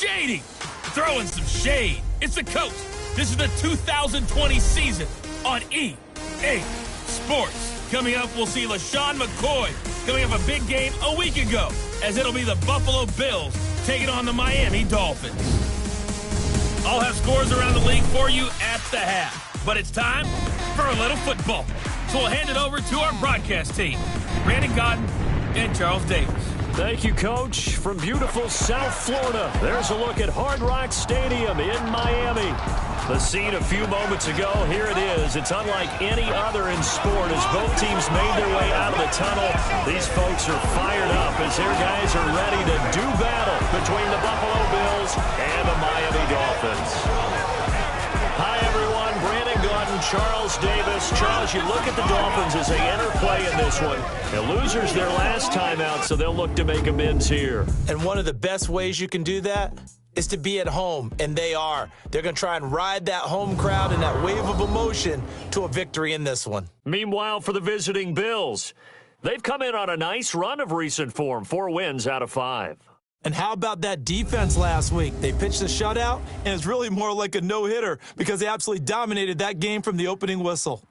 shady. Throwing some shade. It's the coach. This is the 2020 season on EA Sports. Coming up, we'll see LaShawn McCoy coming off a big game a week ago, as it'll be the Buffalo Bills taking on the Miami Dolphins. I'll have scores around the league for you at the half, but it's time for a little football. So we'll hand it over to our broadcast team, Brandon Godden and Charles Davis. Thank you, Coach. From beautiful South Florida, there's a look at Hard Rock Stadium in Miami. The scene a few moments ago, here it is. It's unlike any other in sport as both teams made their way out of the tunnel. These folks are fired up as their guys are ready to do battle between the Buffalo Bills and the Miami Dolphins. Hi, everyone. Brandon Godden, Charles Davis. Charles, you look at the Dolphins as they enter play in this one. The losers their last time out, so they'll look to make amends here. And one of the best ways you can do that is to be at home, and they are. They're going to try and ride that home crowd and that wave of emotion to a victory in this one. Meanwhile, for the visiting Bills, they've come in on a nice run of recent form, 4 wins out of 5. And how about that defense last week? They pitched a shutout, and it's really more like a no-hitter because they absolutely dominated that game from the opening whistle.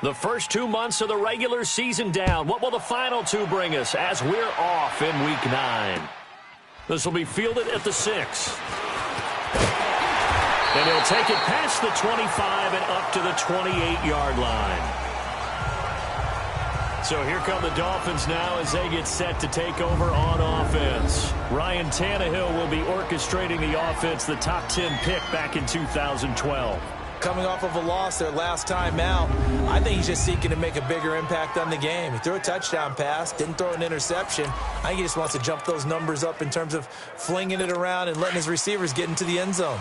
The first 2 months of the regular season down. What will the final 2 bring us as we're off in Week 9? This will be fielded at the 6. And he'll take it past the 25 and up to the 28-yard line. So here come the Dolphins now as they get set to take over on offense. Ryan Tannehill will be orchestrating the offense, the top 10 pick back in 2012. Coming off of a loss their last time out, I think he's just seeking to make a bigger impact on the game. He threw a touchdown pass, didn't throw an interception. I think he just wants to jump those numbers up in terms of flinging it around and letting his receivers get into the end zone.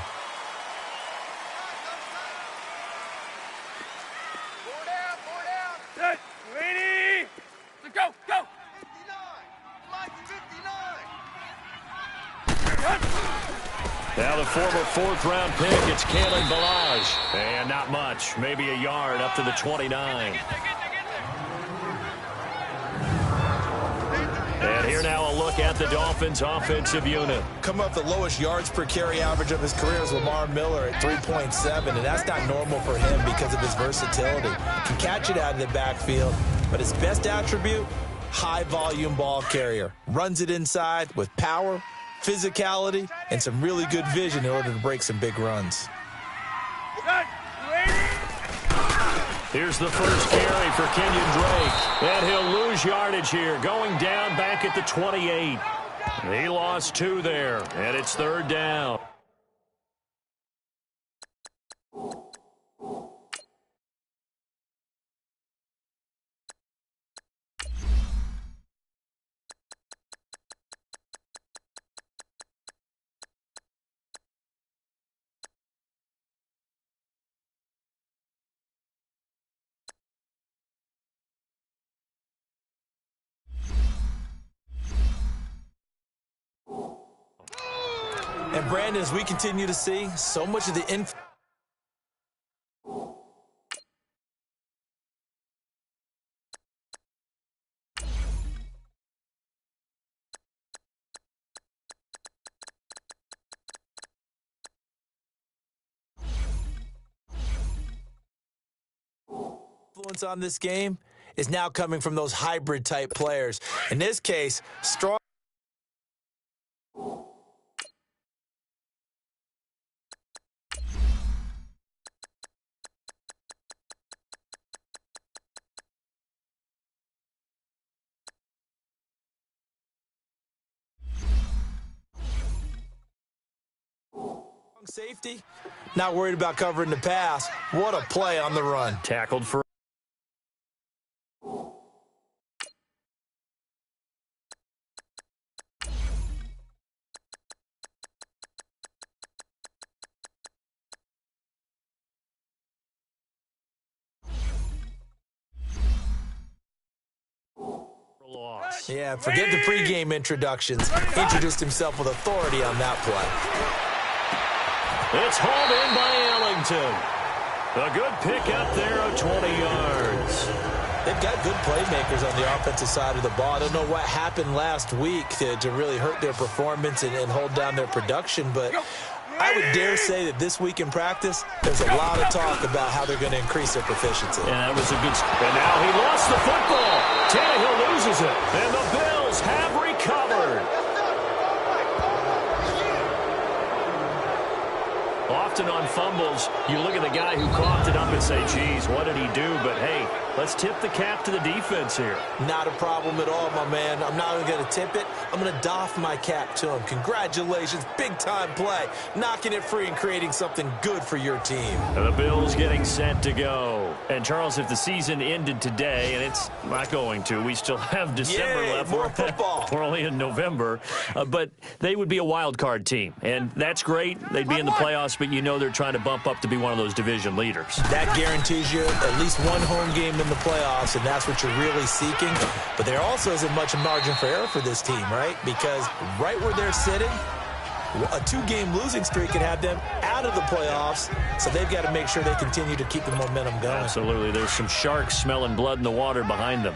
Now the former 4th-round pick, it's Kalen Ballage. And not much, maybe a yard up to the 29. And here now a look at the Dolphins' offensive unit. Coming off the lowest yards per carry average of his career is Lamar Miller at 3.7, and that's not normal for him because of his versatility. Can catch it out of the backfield, but his best attribute, high-volume ball carrier. Runs it inside with power, physicality, and some really good vision in order to break some big runs. Here's the first carry for Kenyon Drake. And he'll lose yardage here, going down back at the 28. He lost 2 there, and it's 3rd down. And Brandon, as we continue to see, so much of the influence on this game is now coming from those hybrid type players. In this case, strong. Safety, not worried about covering the pass. What a play on the run. Tackled for Yeah, forget the pregame introductions. He introduced himself with authority on that play. It's hauled in by Ellington. A good pickup there of 20 yards. They've got good playmakers on the offensive side of the ball. I don't know what happened last week to really hurt their performance and hold down their production, but I would dare say that this week in practice, there's a lot of talk about how they're going to increase their proficiency. And that was a good... And now he lost the football. Tannehill loses it. And the Bills have recovered. Often on fumbles, you look at the guy who coughed it up and say, geez, what did he do? But, hey, let's tip the cap to the defense here. Not a problem at all, my man. I'm not even going to tip it. I'm going to doff my cap to him. Congratulations, big-time play. Knocking it free and creating something good for your team. And the Bills getting set to go. And, Charles, if the season ended today, and it's not going to, we still have December left. More football. We're only in November. But they would be a wild card team. And that's great. They'd be in the playoffs, but you know they're trying to bump up to be one of those division leaders. That guarantees you at least one home game in the playoffs, and that's what you're really seeking. But there also isn't much margin for error for this team, right? Because right where they're sitting, a two-game losing streak could have them out of the playoffs, so they've got to make sure they continue to keep the momentum going. Absolutely. There's some sharks smelling blood in the water behind them.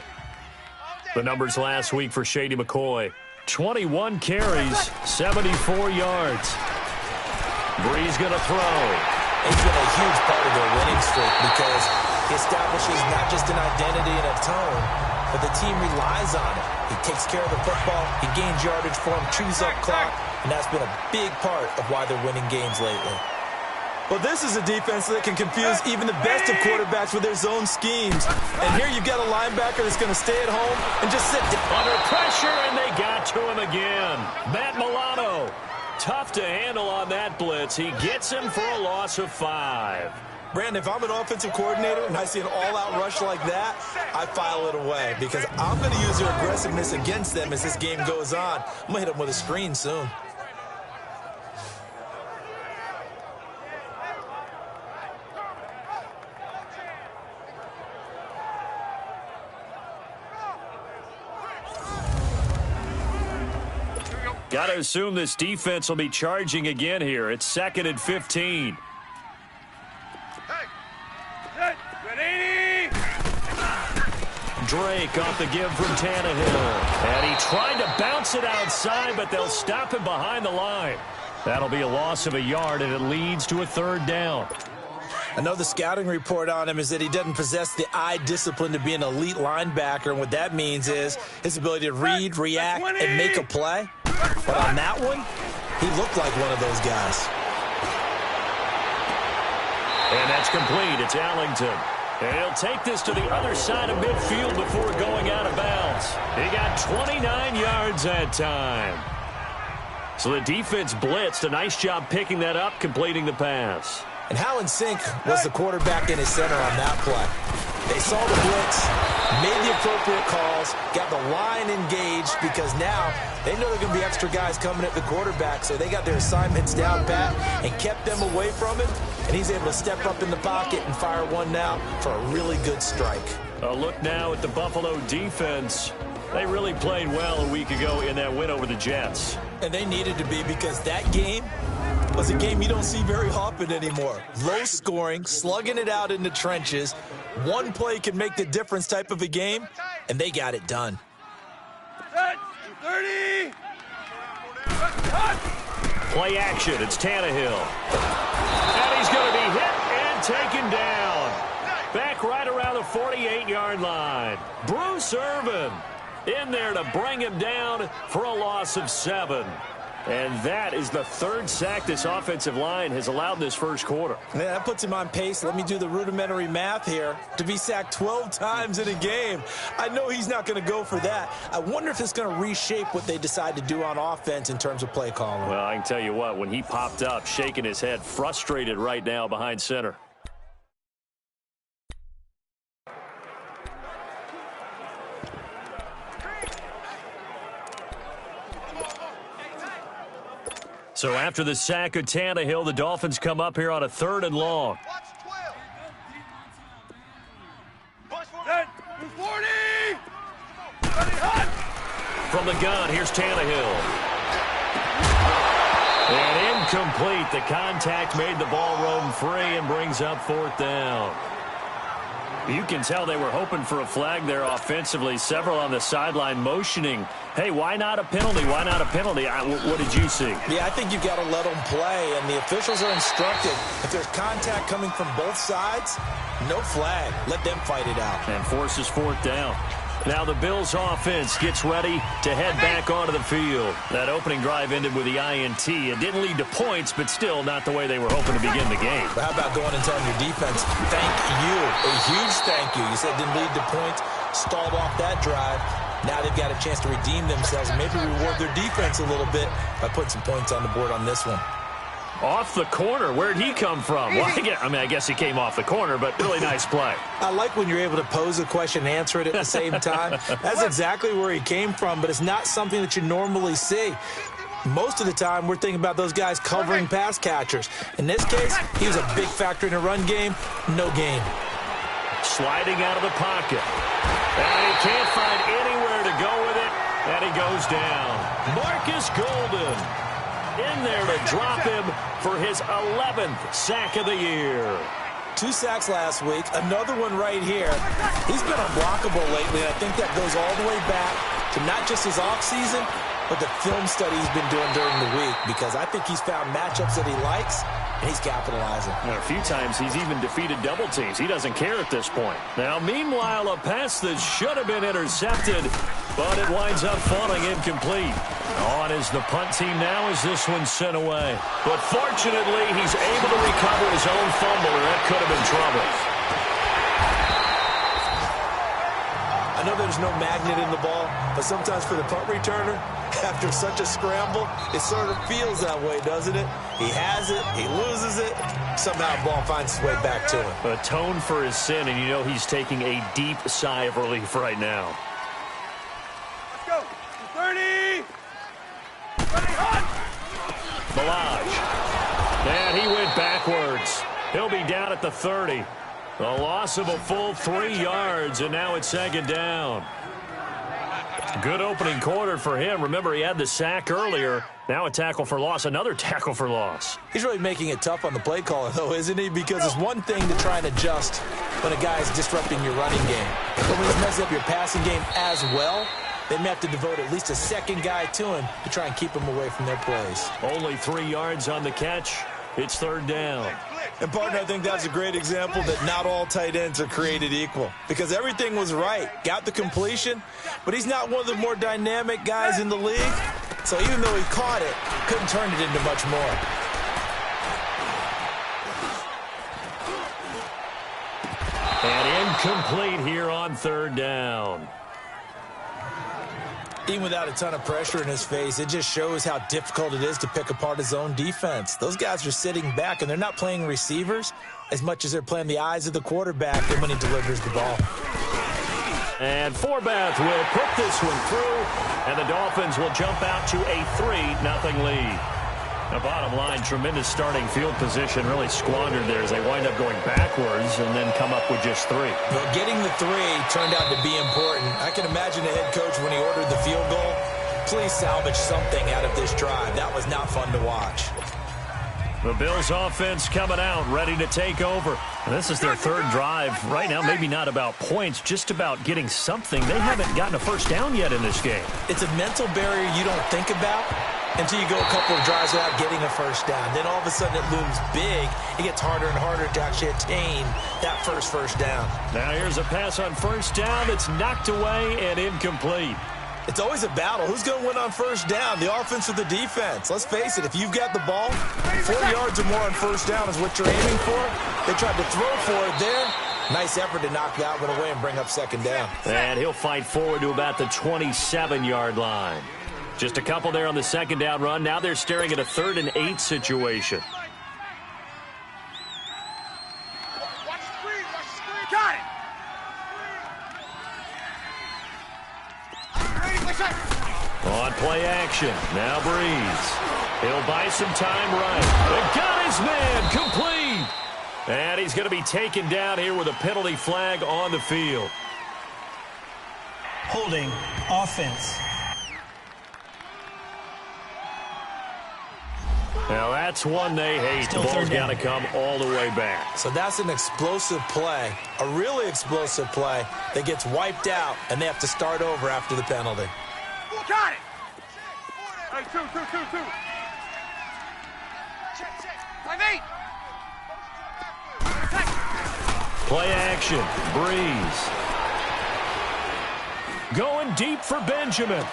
The numbers last week for Shady McCoy. 21 carries, 74 yards. Breeze going to throw. He's been a huge part of their winning streak because he establishes not just an identity and a tone, but the team relies on it. He takes care of the football, he gains yardage for him, chews up clock, and that's been a big part of why they're winning games lately. Well, this is a defense that can confuse even the best of quarterbacks with their zone schemes. And here you've got a linebacker that's going to stay at home and just sit down. Under pressure, and they got to him again. Matt Milano. Tough to handle on that blitz. He gets him for a loss of 5. Brandon, if I'm an offensive coordinator and I see an all-out rush like that, I file it away because I'm going to use their aggressiveness against them as this game goes on. I'm going to hit them with a screen soon. Got to assume this defense will be charging again here. It's 2nd and 15. Drake off the give from Tannehill. And he tried to bounce it outside, but they'll stop him behind the line. That'll be a loss of a yard, and it leads to a 3rd down. I know the scouting report on him is that he doesn't possess the eye discipline to be an elite linebacker, and what that means is his ability to read, react, and make a play. But on that one, he looked like one of those guys. And that's complete. It's Ellington. And he'll take this to the other side of midfield before going out of bounds. He got 29 yards that time. So the defense blitzed. A nice job picking that up, completing the pass. And Howland Sink was the quarterback in his center on that play. They saw the blitz, made the appropriate calls, got the line engaged because now they know there are going to be extra guys coming at the quarterback, so they got their assignments down pat and kept them away from him, and he's able to step up in the pocket and fire one now for a really good strike. A look now at the Buffalo defense. They really played well a week ago in that win over the Jets. And they needed to be because that game was a game you don't see very often anymore. Low scoring, slugging it out in the trenches. One play can make the difference type of a game, and they got it done. 30. Play action. It's Tannehill. And he's going to be hit and taken down. Back right around the 48-yard line. Bruce Irvin in there to bring him down for a loss of 7. And that is the 3rd sack this offensive line has allowed in this first quarter. Yeah, that puts him on pace. Let me do the rudimentary math here. To be sacked 12 times in a game. I know he's not going to go for that. I wonder if it's going to reshape what they decide to do on offense in terms of play calling. Well, I can tell you what, when he popped up, shaking his head, frustrated right now behind center. So after the sack of Tannehill, the Dolphins come up here on a 3rd and long. from the gun. Here's Tannehill. And incomplete. The contact made the ball roam free and brings up 4th down. You can tell they were hoping for a flag there offensively. Several on the sideline motioning, hey, why not a penalty? Why not a penalty? What did you see? Yeah, I think you've got to let them play, and the officials are instructed. If there's contact coming from both sides, no flag. Let them fight it out. And forces 4th down. Now the Bills offense gets ready to head back onto the field. That opening drive ended with the INT. It didn't lead to points, but still not the way they were hoping to begin the game. But how about going and telling your defense, thank you, a huge thank you. You said it didn't lead to points, stalled off that drive. Now they've got a chance to redeem themselves and maybe reward their defense a little bit by putting some points on the board on this one. Off the corner. Where'd he come from? Well, I guess he came off the corner, but really nice play. I like when you're able to pose a question and answer it at the same time. That's exactly where he came from, but it's not something that you normally see. Most of the time, we're thinking about those guys covering pass catchers. In this case, he was a big factor in the run game. No gain. Sliding out of the pocket. And he can't find anywhere to go with it, and he goes down. Marcus Golden in there to drop him for his 11th sack of the year. 2 sacks last week, another one right here. He's been unblockable lately, and I think that goes all the way back to not just his offseason, but the film study he's been doing during the week, because I think he's found matchups that he likes, and he's capitalizing. And a few times he's even defeated double teams. He doesn't care at this point. Now, meanwhile, a pass that should have been intercepted, but it winds up falling incomplete. On is the punt team now as this one's sent away. But fortunately, he's able to recover his own fumble, or that could have been trouble. I know there's no magnet in the ball, but sometimes for the punt returner, after such a scramble, it sort of feels that way, doesn't it? He has it, he loses it, somehow the ball finds its way back to him. Atone for his sin, and you know he's taking a deep sigh of relief right now. Let's go. 30. Balaj. And he went backwards. He'll be down at the 30. A loss of a full 3 yards, and now it's 2nd down. Good opening quarter for him. Remember, he had the sack earlier. Now a tackle for loss, another tackle for loss. He's really making it tough on the play caller, though, isn't he? Because it's one thing to try and adjust when a guy is disrupting your running game. But when he's messing up your passing game as well, they may have to devote at least a second guy to him to try and keep him away from their plays. Only 3 yards on the catch. It's 3rd down. And, partner, I think that's a great example that not all tight ends are created equal, because everything was right. Got the completion, but he's not one of the more dynamic guys in the league. So even though he caught it, couldn't turn it into much more. And incomplete here on 3rd down. Even without a ton of pressure in his face, it just shows how difficult it is to pick apart his own defense. Those guys are sitting back, and they're not playing receivers as much as they're playing the eyes of the quarterback and when he delivers the ball. And Forbath will put this one through, and the Dolphins will jump out to a 3-0 lead. The bottom line, tremendous starting field position, really squandered there as they wind up going backwards and then come up with just 3. But getting the 3 turned out to be important. I can imagine the head coach when he ordered the field goal. Please salvage something out of this drive. That was not fun to watch. The Bills offense coming out, ready to take over. And this is their 3rd drive. Right now, maybe not about points, just about getting something. They haven't gotten a first down yet in this game. It's a mental barrier you don't think about until you go a couple of drives without getting a first down. Then all of a sudden it looms big. It gets harder and harder to actually attain that first down. Now here's a pass on 1st down that's knocked away and incomplete. It's always a battle. Who's going to win on 1st down, the offense or the defense? Let's face it, if you've got the ball, 4 yards or more on 1st down is what you're aiming for. They tried to throw for it there. Nice effort to knock that one away and bring up 2nd down. And he'll fight forward to about the 27-yard line. Just a couple there on the 2nd down run. Now they're staring at a 3rd and 8 situation. Watch the screen. Got it. On play action. Now Breeze. He'll buy some time right. And got his man complete. And he's going to be taken down here with a penalty flag on the field. Holding offense. Now that's one they hate. The ball's got to come all the way back. So that's an explosive play, a really explosive play that gets wiped out, and they have to start over after the penalty. Got it! Hey, two. Check. 5-8. Play action. Breeze. Going deep for Benjamin.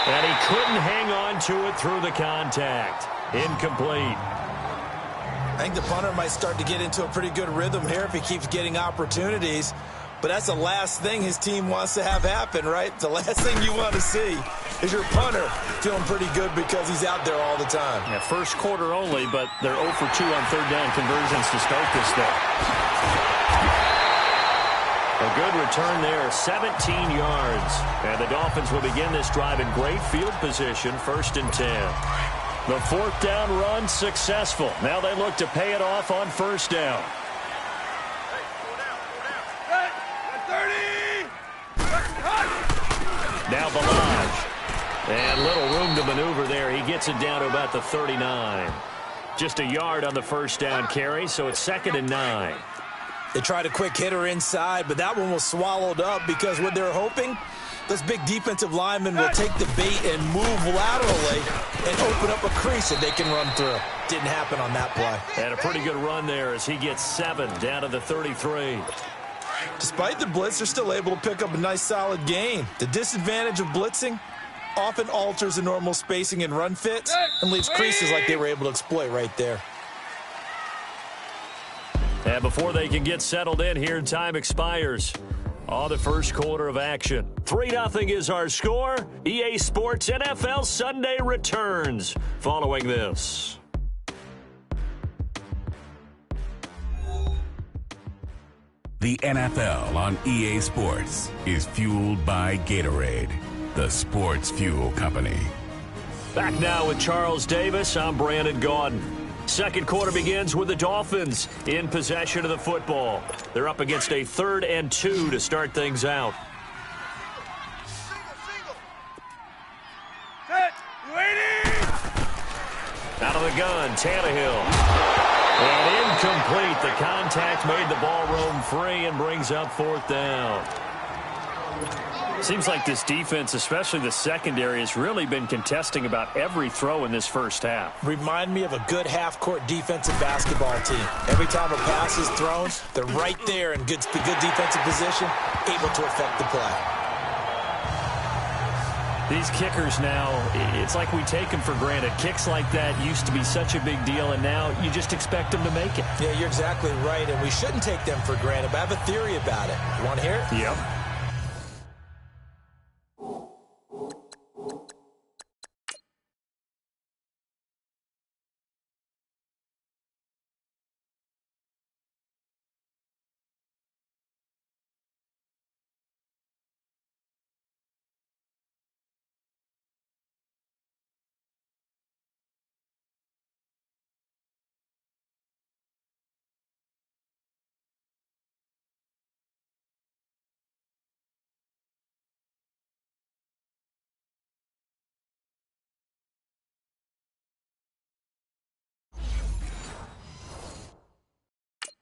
And he couldn't hang on to it through the contact. Incomplete. I think the punter might start to get into a pretty good rhythm here if he keeps getting opportunities. But that's the last thing his team wants to have happen, right? The last thing you want to see is your punter feeling pretty good because he's out there all the time. Yeah, first quarter only, but they're 0 for 2 on third down conversions to start this thing. A good return there, 17 yards. And the Dolphins will begin this drive in great field position, 1st and 10. The 4th down run successful. Now they look to pay it off on 1st down. Now Balaj. And little room to maneuver there. He gets it down to about the 39. Just a yard on the 1st down carry, so it's 2nd and 9. They tried a quick hitter inside, but that one was swallowed up because what they're hoping, this big defensive lineman will take the bait and move laterally and open up a crease that they can run through. Didn't happen on that play. And a pretty good run there as he gets 7 down to the 33. Despite the blitz, they're still able to pick up a nice solid gain. The disadvantage of blitzing often alters the normal spacing and run fits and leaves creases like they were able to exploit right there. And before they can get settled in here, time expires on the first quarter of action. 3-0 is our score. EA Sports NFL Sunday returns following this. The NFL on EA Sports is fueled by Gatorade, the sports fuel company. Back now with Charles Davis. I'm Brandon Gaudin. Second quarter begins with the Dolphins in possession of the football. They're up against a 3rd and 2 to start things out. Set. Waiting. Out of the gun, Tannehill. And incomplete. The contact made the ball roam free and brings up 4th down. Seems like this defense, especially the secondary, has really been contesting about every throw in this first half. Remind me of a good half-court defensive basketball team. Every time a pass is thrown, they're right there in good defensive position, able to affect the play. These kickers now, it's like we take them for granted. Kicks like that used to be such a big deal, and now you just expect them to make it. Yeah, you're exactly right, and we shouldn't take them for granted, but I have a theory about it. You want to hear it? Yep.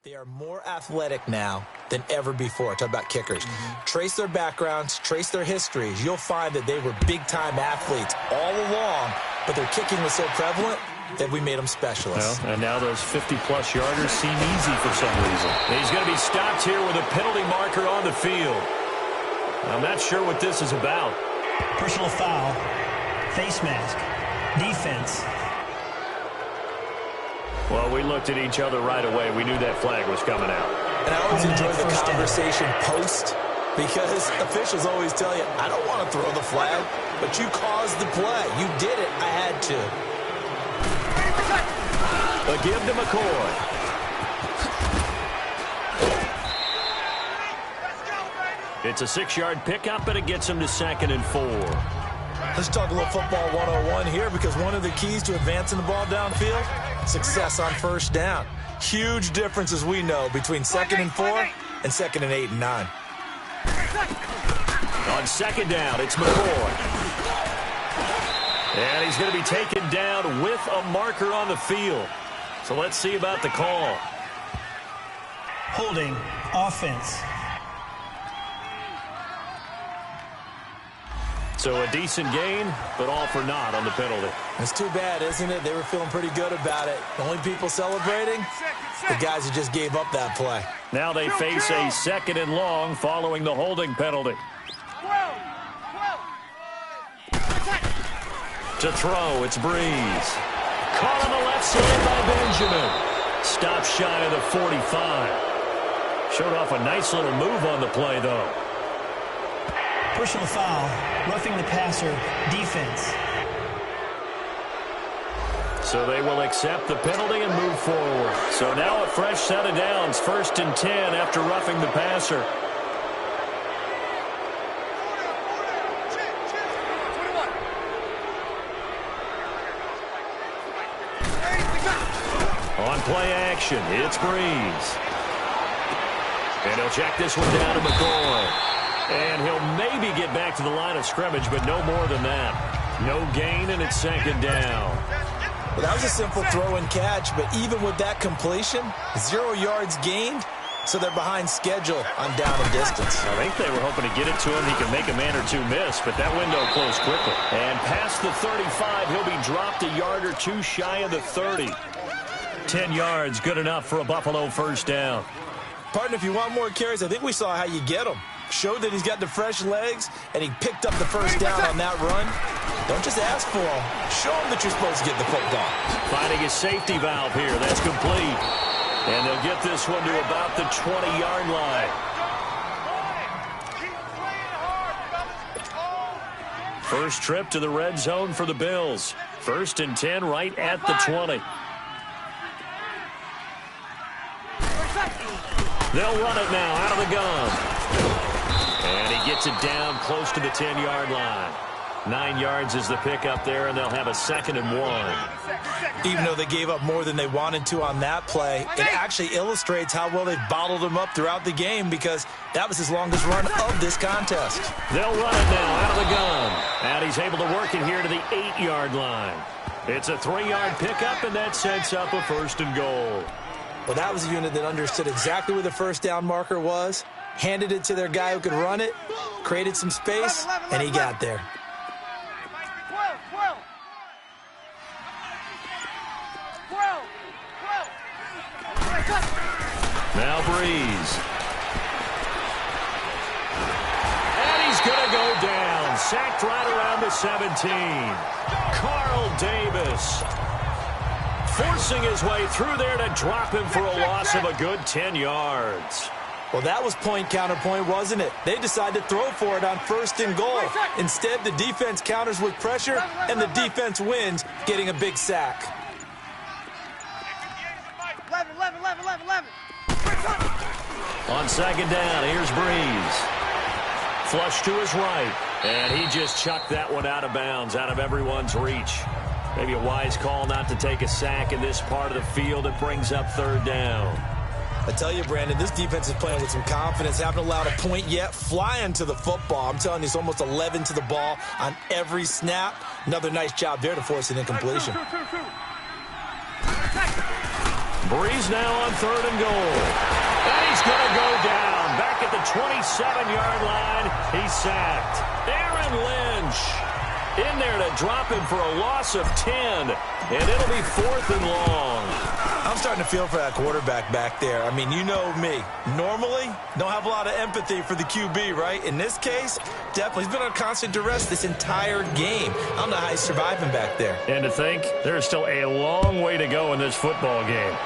They are more athletic now than ever before. Talk about kickers. Trace their backgrounds, trace their histories. You'll find that they were big-time athletes all along, but their kicking was so prevalent that we made them specialists. Well, and now those 50-plus yarders seem easy for some reason. He's going to be stopped here with a penalty marker on the field. I'm not sure what this is about. Personal foul, face mask, defense. Well, we looked at each other right away. We knew that flag was coming out. And I always enjoy the conversation post because officials always tell you, I don't want to throw the flag, but you caused the play. You did it. I had to. A give to McCoy. It's a 6-yard pickup, and it gets him to 2nd and 4. Let's talk a little football 101 here because one of the keys to advancing the ball downfield, success on 1st down. Huge difference, as we know, between 2nd and 4 and 2nd and 8 and 9. On 2nd down, it's McCoy. And he's going to be taken down with a marker on the field. So let's see about the call. Holding, offense. So a decent gain, but all for naught on the penalty. It's too bad, isn't it? They were feeling pretty good about it. The only people celebrating, the guys who just gave up that play. Now they face a 2nd and long following the holding penalty. To throw, it's Breeze. Caught on the left side by Benjamin. Stopped shy of the 45. Showed off a nice little move on the play, though. Personal foul, roughing the passer, defense. So they will accept the penalty and move forward. So now a fresh set of downs, 1st and 10 after roughing the passer. On play action, it's Breeze. And he'll check this one down to McCoy. And he'll maybe get back to the line of scrimmage, but no more than that. No gain, and it's 2nd down. Well, that was a simple throw and catch, but even with that completion, 0 yards gained, so they're behind schedule on down and distance. I think they were hoping to get it to him. He could make a man or two miss, but that window closed quickly. And past the 35, he'll be dropped a yard or two shy of the 30. 10 yards, good enough for a Buffalo 1st down. Partner, if you want more carries, I think we saw how you get them. Showed that he's got the fresh legs, and he picked up the 1st down on that run. Don't just ask for them. Show them that you're supposed to get the football. Finding a safety valve here. That's complete. And they'll get this one to about the 20-yard line. First trip to the red zone for the Bills. 1st and 10 right at the 20. They'll run it now out of the gun. And he gets it down close to the 10-yard line. 9 yards is the pickup there, and they'll have a 2nd and 1. Even though they gave up more than they wanted to on that play, it actually illustrates how well they've bottled him up throughout the game because that was his longest run of this contest. They'll run it now out of the gun. And he's able to work it here to the 8-yard line. It's a 3-yard pickup, and that sets up a 1st and goal. Well, that was a unit that understood exactly where the 1st down marker was, handed it to their guy who could run it, created some space, and he got there. Now Breeze. And he's going to go down. Sacked right around the 17. Carl Davis forcing his way through there to drop him for a loss of a good 10 yards. Well, that was point counterpoint, wasn't it? They decided to throw for it on 1st and goal. Instead, the defense counters with pressure, and the defense wins, getting a big sack. 11. On 2nd down, here's Breeze. Flush to his right, and he just chucked that one out of bounds, out of everyone's reach. Maybe a wise call not to take a sack in this part of the field. It brings up 3rd down. I tell you, Brandon, this defense is playing with some confidence. Haven't allowed a point yet. Flying to the football. I'm telling you, it's almost 11 to the ball on every snap. Another nice job there to force an incompletion. Breeze now on 3rd and goal. And he's going to go down. Back at the 27-yard line. He's sacked. Aaron Lynch in there to drop him for a loss of 10. And it'll be 4th and long. I'm starting to feel for that quarterback back there. I mean, you know me. Normally, don't have a lot of empathy for the QB, right? In this case, definitely. He's been on constant duress this entire game. I don't know how he's surviving back there. And to think, there's still a long way to go in this football game.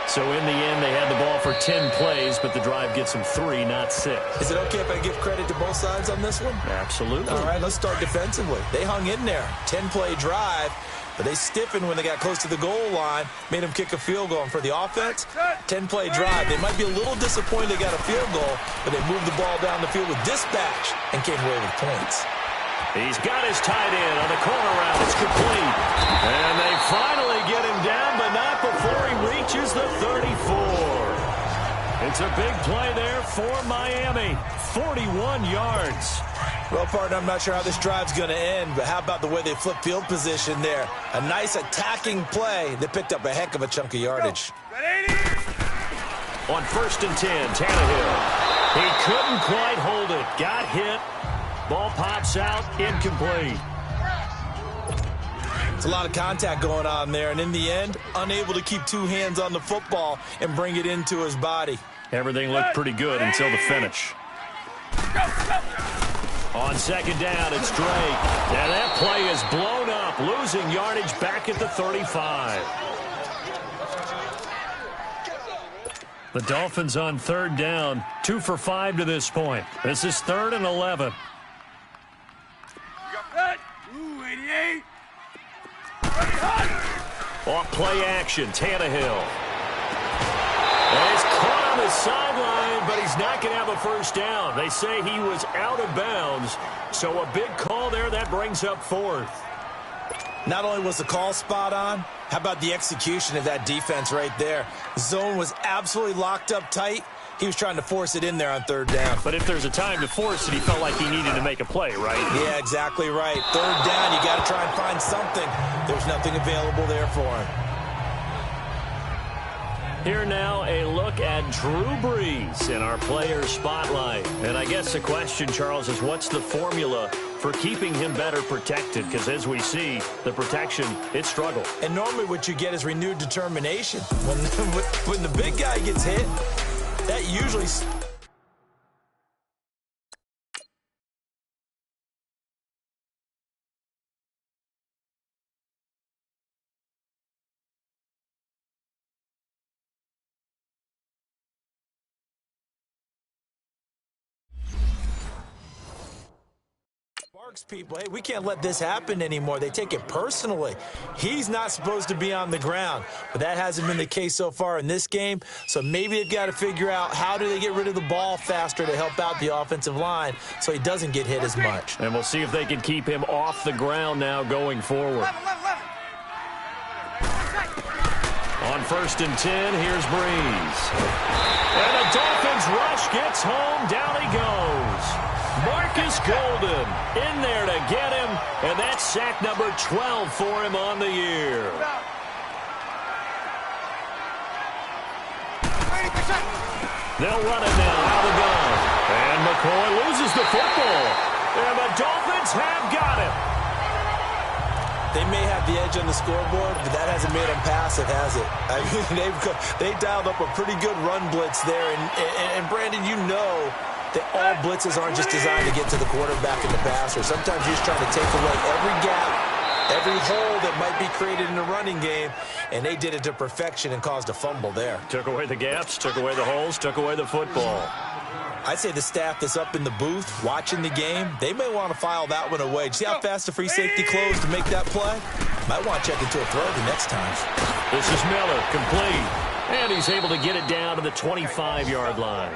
So in the end, they had the ball for 10 plays, but the drive gets them 3, not 6. Is it okay if I give credit to both sides on this one? Absolutely. All right, let's start defensively. They hung in there. 10-play drive, but they stiffened when they got close to the goal line, made them kick a field goal. And for the offense, 10-play drive. They might be a little disappointed they got a field goal, but they moved the ball down the field with dispatch and came away with points. He's got his tight end on the corner route. It's complete. And they finally get him down, but not before he reaches the 34. It's a big play there for Miami. 41 yards. Well, partner, I'm not sure how this drive's going to end, but how about the way they flip field position there? A nice attacking play that picked up a heck of a chunk of yardage. On 1st and 10, Tannehill. He couldn't quite hold it. Got hit. Ball pops out. Incomplete. It's a lot of contact going on there, and in the end, unable to keep two hands on the football and bring it into his body. Everything looked pretty good until the finish. On 2nd down, it's Drake. And that play is blown up, losing yardage back at the 35. The Dolphins on 3rd down, 2 for 5 to this point. This is 3rd and 11. Off play action, Tannehill. And he's caught on the sideline, but he's not going to have a first down. They say he was out of bounds, so a big call there. That brings up 4th. Not only was the call spot on, how about the execution of that defense right there? The zone was absolutely locked up tight. He was trying to force it in there on 3rd down. But if there's a time to force it, he felt like he needed to make a play, right? Yeah, exactly right. 3rd down, you got to try and find something. There's nothing available there for him. Here now, a look at Drew Brees in our player spotlight. And I guess the question, Charles, is what's the formula for keeping him better protected? Because as we see, the protection, it struggled. And normally what you get is renewed determination. When the big guy gets hit, that usually... people, hey, we can't let this happen anymore. They take it personally. He's not supposed to be on the ground, but that hasn't been the case so far in this game. So maybe they've got to figure out how do they get rid of the ball faster to help out the offensive line so he doesn't get hit as much. And we'll see if they can keep him off the ground now going forward. On 1st and 10, here's Brees. And the Dolphins rush gets home. Down he goes. Marcus Golden in there to get him, and that's sack number 12 for him on the year. They'll run it now out of the gun. And McCoy loses the football. And the Dolphins have got him. They may have the edge on the scoreboard, but that hasn't made them passive, has it? I mean, they dialed up a pretty good run blitz there. And Brandon, you know that all blitzes aren't just designed to get to the quarterback and the passer. Sometimes you're just trying to take away every gap, every hole that might be created in the running game, and they did it to perfection and caused a fumble there. Took away the gaps, took away the holes, took away the football. I'd say the staff that's up in the booth watching the game, they may want to file that one away. See how fast the free safety closed to make that play? Might want to check into a throw the next time. This is Miller, complete. And he's able to get it down to the 25-yard line.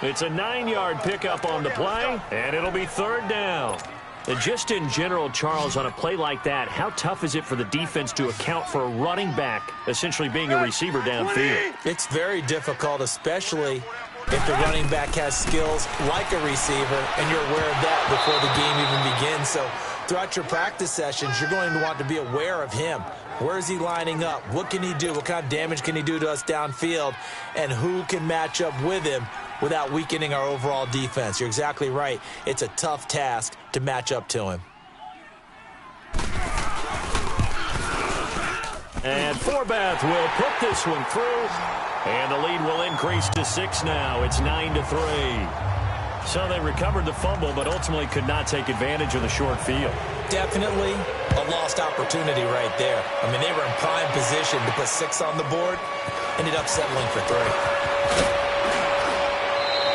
It's a 9-yard pickup on the play, and it'll be 3rd down. And just in general, Charles, on a play like that, how tough is it for the defense to account for a running back essentially being a receiver downfield? It's very difficult, especially if the running back has skills like a receiver, and you're aware of that before the game even begins. So throughout your practice sessions, you're going to want to be aware of him. Where is he lining up? What can he do? What kind of damage can he do to us downfield? And who can match up with him without weakening our overall defense? You're exactly right. It's a tough task to match up to him. And Forbath will put this one through. And the lead will increase to 6 now. It's 9-3. So they recovered the fumble, but ultimately could not take advantage of the short field. Definitely a lost opportunity right there. I mean, they were in prime position to put 6 on the board. Ended up settling for 3.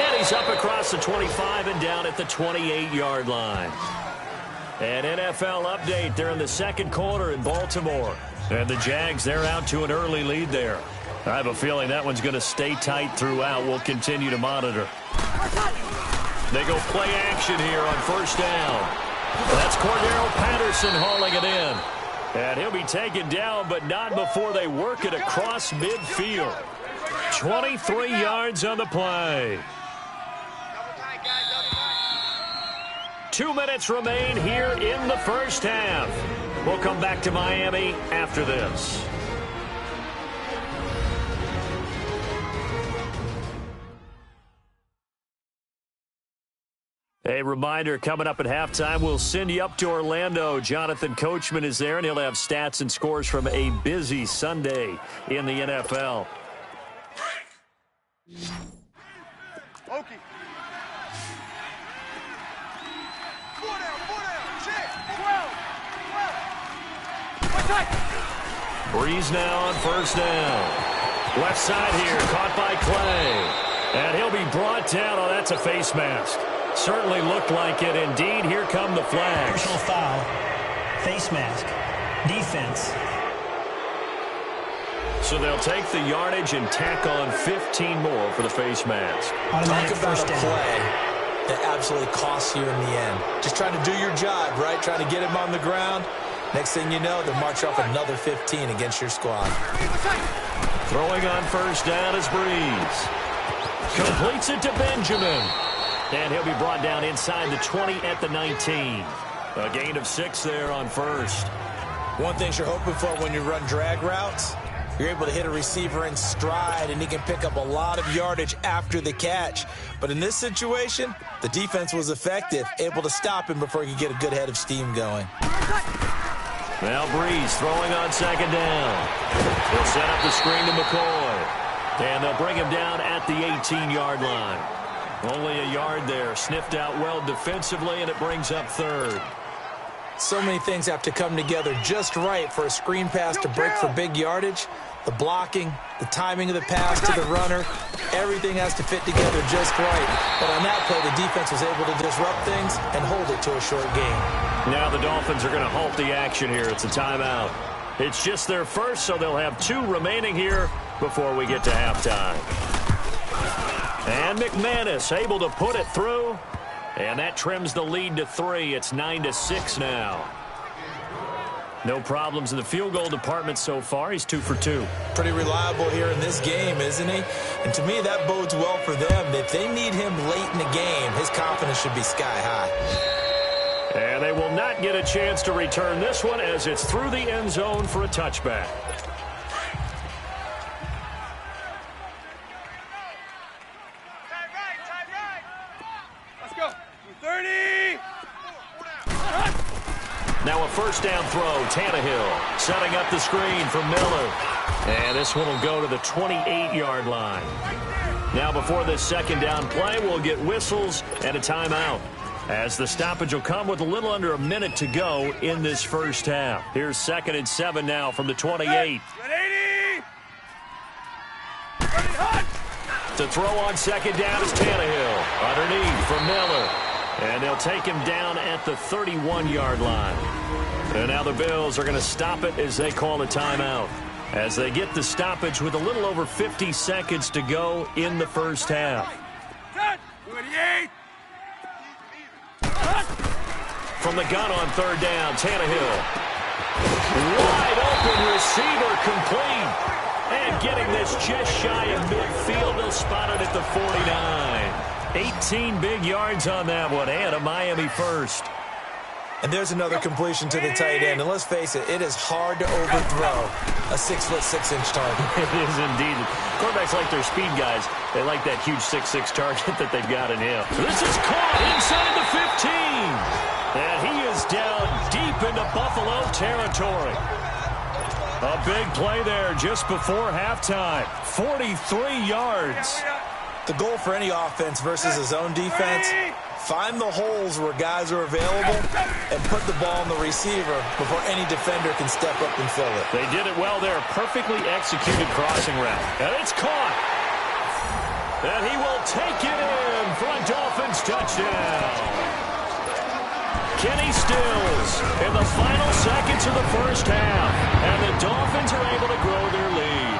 And he's up across the 25 and down at the 28-yard line. An NFL update. They're in the 2nd quarter in Baltimore. And the Jags, they're out to an early lead there. I have a feeling that one's going to stay tight throughout. We'll continue to monitor. They go play action here on 1st down. That's Cordero Patterson hauling it in. And he'll be taken down, but not before they work it across midfield. 23 yards on the play. 2 minutes remain here in the first half. We'll come back to Miami after this. A reminder, coming up at halftime, we'll send you up to Orlando. Jonathan Coachman is there, and he'll have stats and scores from a busy Sunday in the NFL. Okay. 4 down, check, 12. Breeze now on first down. Left side here, caught by Clay. And he'll be brought down. Oh, that's a face mask. Certainly looked like it. Indeed, here come the flags. Personal foul, face mask, defense. So they'll take the yardage and tack on 15 more for the face mask. Automatic Talk about first a down. play that absolutely costs you in the end. Just trying to do your job, right? Trying to get him on the ground. Next thing you know, they'll march off another 15 against your squad. Throwing on first down is Breeze. Completes it to Benjamin. And he'll be brought down inside the 20 at the 19. A gain of 6 there on first. One thing you're hoping for when you run drag routes, you're able to hit a receiver in stride, and he can pick up a lot of yardage after the catch. But in this situation, the defense was effective, able to stop him before he could get a good head of steam going. Now Breeze throwing on second down. He'll set up the screen to McCoy. And they'll bring him down at the 18-yard line. Only a yard there. Sniffed out well defensively, and it brings up third. So many things have to come together just right for a screen pass to break for big yardage. The blocking, the timing of the pass to the runner, everything has to fit together just right. But on that play, the defense was able to disrupt things and hold it to a short game. Now the Dolphins are going to halt the action here. It's a timeout. It's just their first, so they'll have 2 remaining here before we get to halftime. And McManus able to put it through. And that trims the lead to 3. It's 9-6 now. No problems in the field goal department so far. He's 2 for 2. Pretty reliable here in this game, isn't he? And to me, that bodes well for them. If they need him late in the game, his confidence should be sky high. And they will not get a chance to return this one as it's through the end zone for a touchback. Now a first down throw. Tannehill setting up the screen for Miller. And this one will go to the 28-yard line. Now before this second down play, we'll get whistles and a timeout, as the stoppage will come with a little under a minute to go in this first half. Here's 2nd and 7 now from the 28. To throw on second down is Tannehill. Underneath for Miller. And they'll take him down at the 31-yard line. And now the Bills are going to stop it as they call a timeout, as they get the stoppage with a little over 50 seconds to go in the first half. From the gun on third down, Tannehill. Wide open receiver complete. And getting this just shy of midfield, they'll spot it at the 49. 18 big yards on that one, and a Miami first. And there's another completion to the tight end. And let's face it, it is hard to overthrow a 6'6" target. It is indeed. Quarterbacks like their speed guys. They like that huge 6'6" target that they've got in him. This is caught inside the 15. And he is down deep into Buffalo territory. A big play there just before halftime. 43 yards. The goal for any offense versus his own defense, find the holes where guys are available and put the ball on the receiver before any defender can step up and fill it. They did it well there. Perfectly executed crossing route. And it's caught. And he will take it in for a Dolphins touchdown. Kenny Stills in the final seconds of the first half. And the Dolphins are able to grow their lead.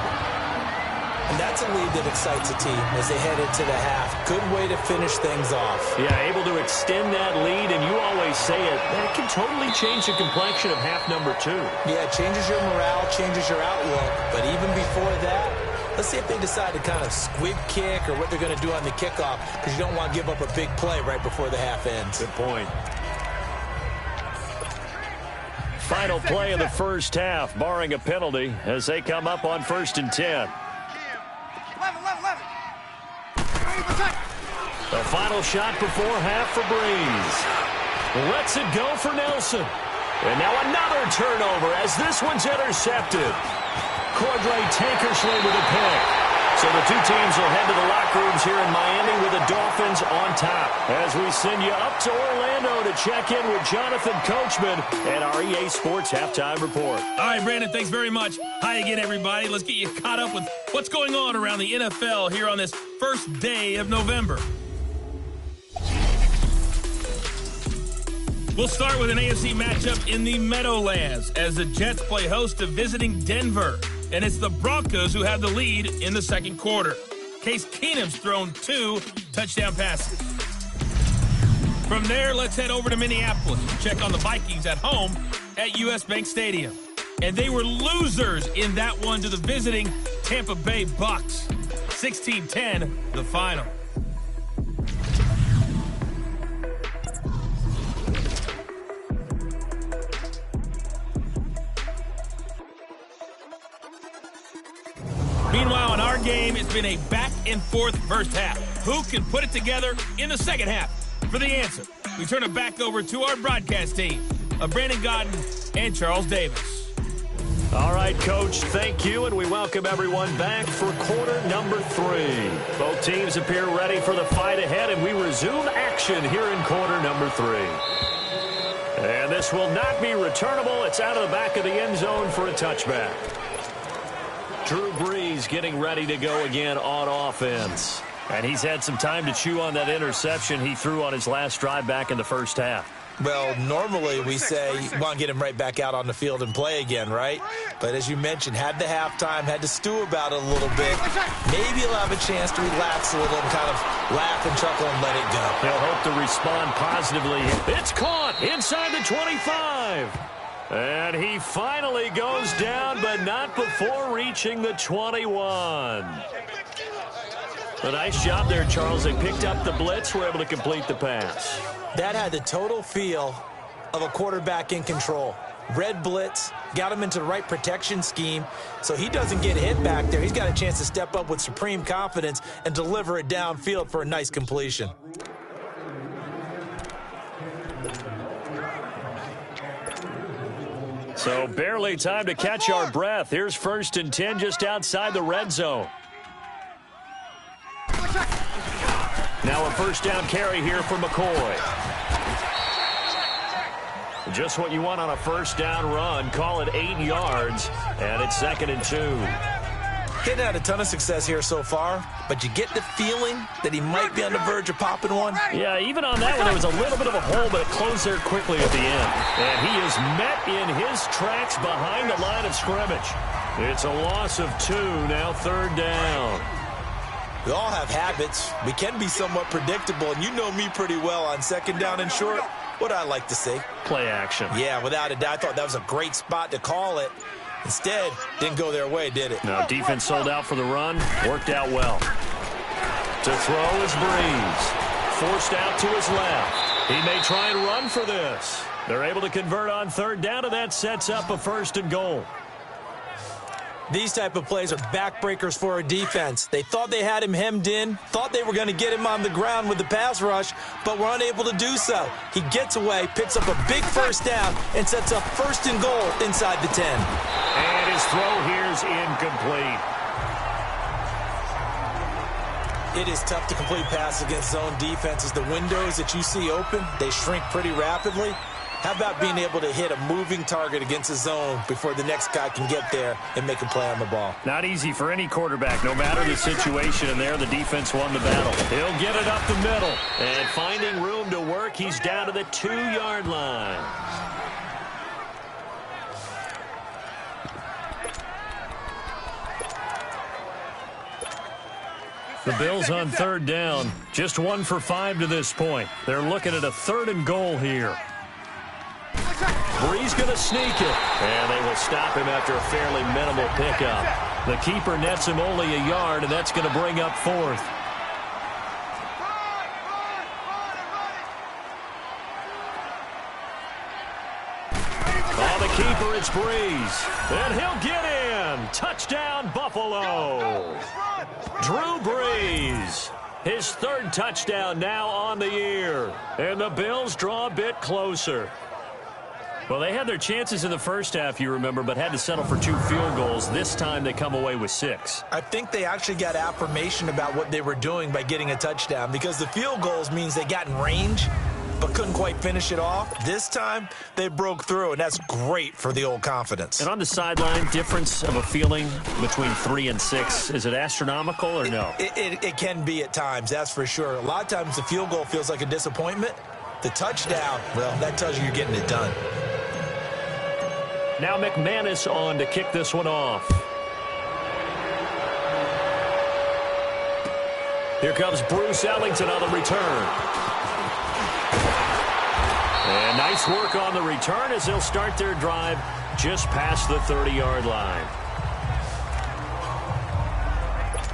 And that's a lead that excites a team as they head into the half. Good way to finish things off. Yeah, able to extend that lead, and you always say it, that can totally change the complexion of half number 2. Yeah, it changes your morale, changes your outlook. But even before that, let's see if they decide to kind of squib kick or what they're going to do on the kickoff, because you don't want to give up a big play right before the half ends. Good point. final play of the first half, barring a penalty, as they come up on 1st and 10. The final shot before half for Breeze. Lets it go for Nelson. And now another turnover as this one's intercepted. Cordray Tankersley with a pick. So the two teams will head to the locker rooms here in Miami with the Dolphins on top. As we send you up to Orlando to check in with Jonathan Coachman and our EA Sports Halftime Report. All right, Brandon, thanks very much. Hi again, everybody. Let's get you caught up with what's going on around the NFL here on this first day of November. We'll start with an AFC matchup in the Meadowlands as the Jets play host to visiting Denver. And it's the Broncos who have the lead in the second quarter. Case Keenum's thrown 2 touchdown passes. From there, let's head over to Minneapolis to check on the Vikings at home at US Bank Stadium. And they were losers in that one to the visiting Tampa Bay Bucks. 16-10, the final. Meanwhile, in our game, it's been a back-and-forth first half. Who can put it together in the second half? For the answer, we turn it back over to our broadcast team of Brandon Godden and Charles Davis. All right, Coach, thank you, and we welcome everyone back for quarter number 3. Both teams appear ready for the fight ahead, and we resume action here in quarter number 3. And this will not be returnable. It's out of the back of the end zone for a touchback. Drew Brees getting ready to go again on offense. And he's had some time to chew on that interception he threw on his last drive back in the first half. Well, normally we say you want to get him right back out on the field and play again, right? But as you mentioned, had the halftime, had to stew about it a little bit. Maybe he'll have a chance to relax a little and kind of laugh and chuckle and let it go. He'll hope to respond positively. It's caught inside the 25. And he finally goes down, but not before reaching the 21. A nice job there, Charles. They picked up the blitz, were able to complete the pass. That had the total feel of a quarterback in control. Red blitz, got him into the right protection scheme, so he doesn't get hit back there. He's got a chance to step up with supreme confidence and deliver it downfield for a nice completion. So barely time to catch our breath. Here's 1st and 10 just outside the red zone. Now a first down carry here for McCoy. Just what you want on a first down run. Call it 8 yards, and it's 2nd and 2. Didn't have a ton of success here so far, but you get the feeling that he might be on the verge of popping one. Yeah, even on that one, there was a little bit of a hole, but it closed there quickly at the end. And he is met in his tracks behind the line of scrimmage. It's a loss of 2, now 3rd down. We all have habits. We can be somewhat predictable, and you know me pretty well on 2nd down and short. What I like to see. Play action. Yeah, without a doubt. I thought that was a great spot to call it. Instead, didn't go their way, did it? No, defense sold out for the run. Worked out well. To throw is Breeze. Forced out to his left. He may try and run for this. They're able to convert on 3rd down, and that sets up a 1st and goal. These type of plays are backbreakers for a defense. They thought they had him hemmed in, thought they were going to get him on the ground with the pass rush, but were unable to do so. He gets away, picks up a big first down, and sets up 1st and goal inside the 10. And his throw here's incomplete. It is tough to complete passes against zone defenses. The windows that you see open, they shrink pretty rapidly. How about being able to hit a moving target against a zone before the next guy can get there and make a play on the ball? Not easy for any quarterback, no matter the situation, and there the defense won the battle. He'll get it up the middle, and finding room to work, he's down to the 2-yard line. The Bills on 3rd down, just 1 for 5 to this point. They're looking at a 3rd and goal here. Breeze going to sneak it, and they will stop him after a fairly minimal pickup. The keeper nets him only a yard, and that's going to bring up 4th. Oh, the Brees. And he'll get in. Touchdown, Buffalo. Drew Brees. His third touchdown now on the year. And the Bills draw a bit closer. Well, they had their chances in the first half, you remember, but had to settle for 2 field goals. This time they come away with 6. I think they actually got affirmation about what they were doing by getting a touchdown, because the field goals means they got in range but couldn't quite finish it off. This time they broke through, and that's great for the old confidence. And on the sideline, difference of a feeling between 3 and 6, is it astronomical or no? It can be at times, that's for sure. A lot of times the field goal feels like a disappointment. The touchdown, well, that tells you you're getting it done. Now McManus on to kick this one off. Here comes Bruce Ellington on the return. And nice work on the return as they'll start their drive just past the 30-yard line.